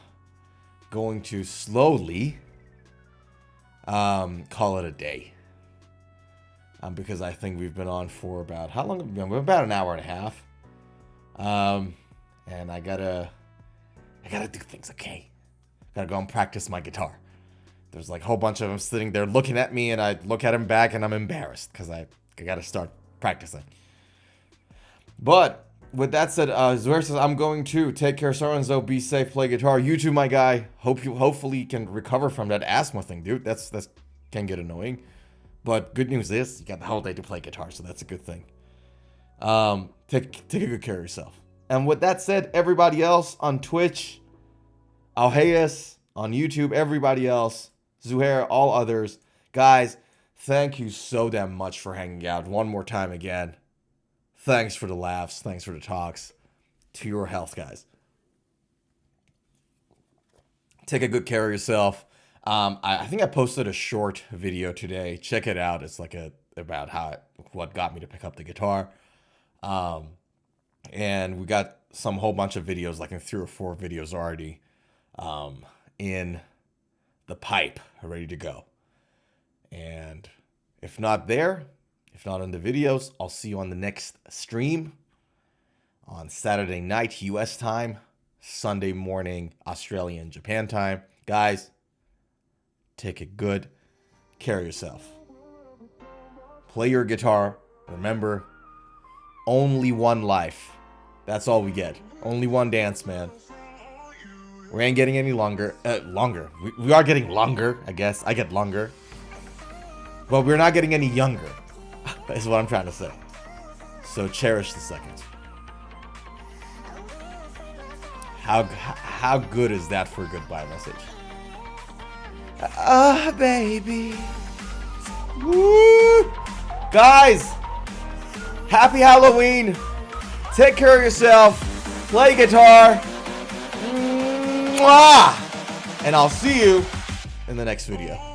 going to slowly call it a day. Because I think we've been on for about, how long have we been? We're about an hour and a half. And I gotta do things, okay? Gotta go and practice my guitar. there's like a whole bunch of them sitting there looking at me, and I look at them back, and I'm embarrassed because I got to start practicing. But with that said, Cesar says, I'm going to take care, Sorenzo. Be safe, play guitar. You too, my guy. Hopefully you can recover from that asthma thing, dude. That's can get annoying. But good news is you got the whole day to play guitar, so that's a good thing. Take a good care of yourself. And with that said, everybody else on Twitch, Oasis, on YouTube, everybody else, Zuhair, all others, guys, thank you so damn much for hanging out one more time again. Thanks for the laughs. Thanks for the talks. To your health, guys. Take a good care of yourself. I think I posted a short video today. Check it out. It's like about what got me to pick up the guitar. And we got whole bunch of videos, like in 3 or 4 videos already, in the pipe, ready to go. And if not there, if not in the videos, I'll see you on the next stream on Saturday night US time, Sunday morning Australian Japan time. Guys, take a good care of yourself. Play your guitar. Remember, only one life. That's all we get. Only one dance, man. We ain't getting any longer. We are getting longer, I guess. I get longer. But we're not getting any younger. Is what I'm trying to say. So cherish the second. How good is that for a goodbye message? Baby. Woo! Guys, happy Halloween. Take care of yourself. Play guitar. Mwah! And I'll see you in the next video.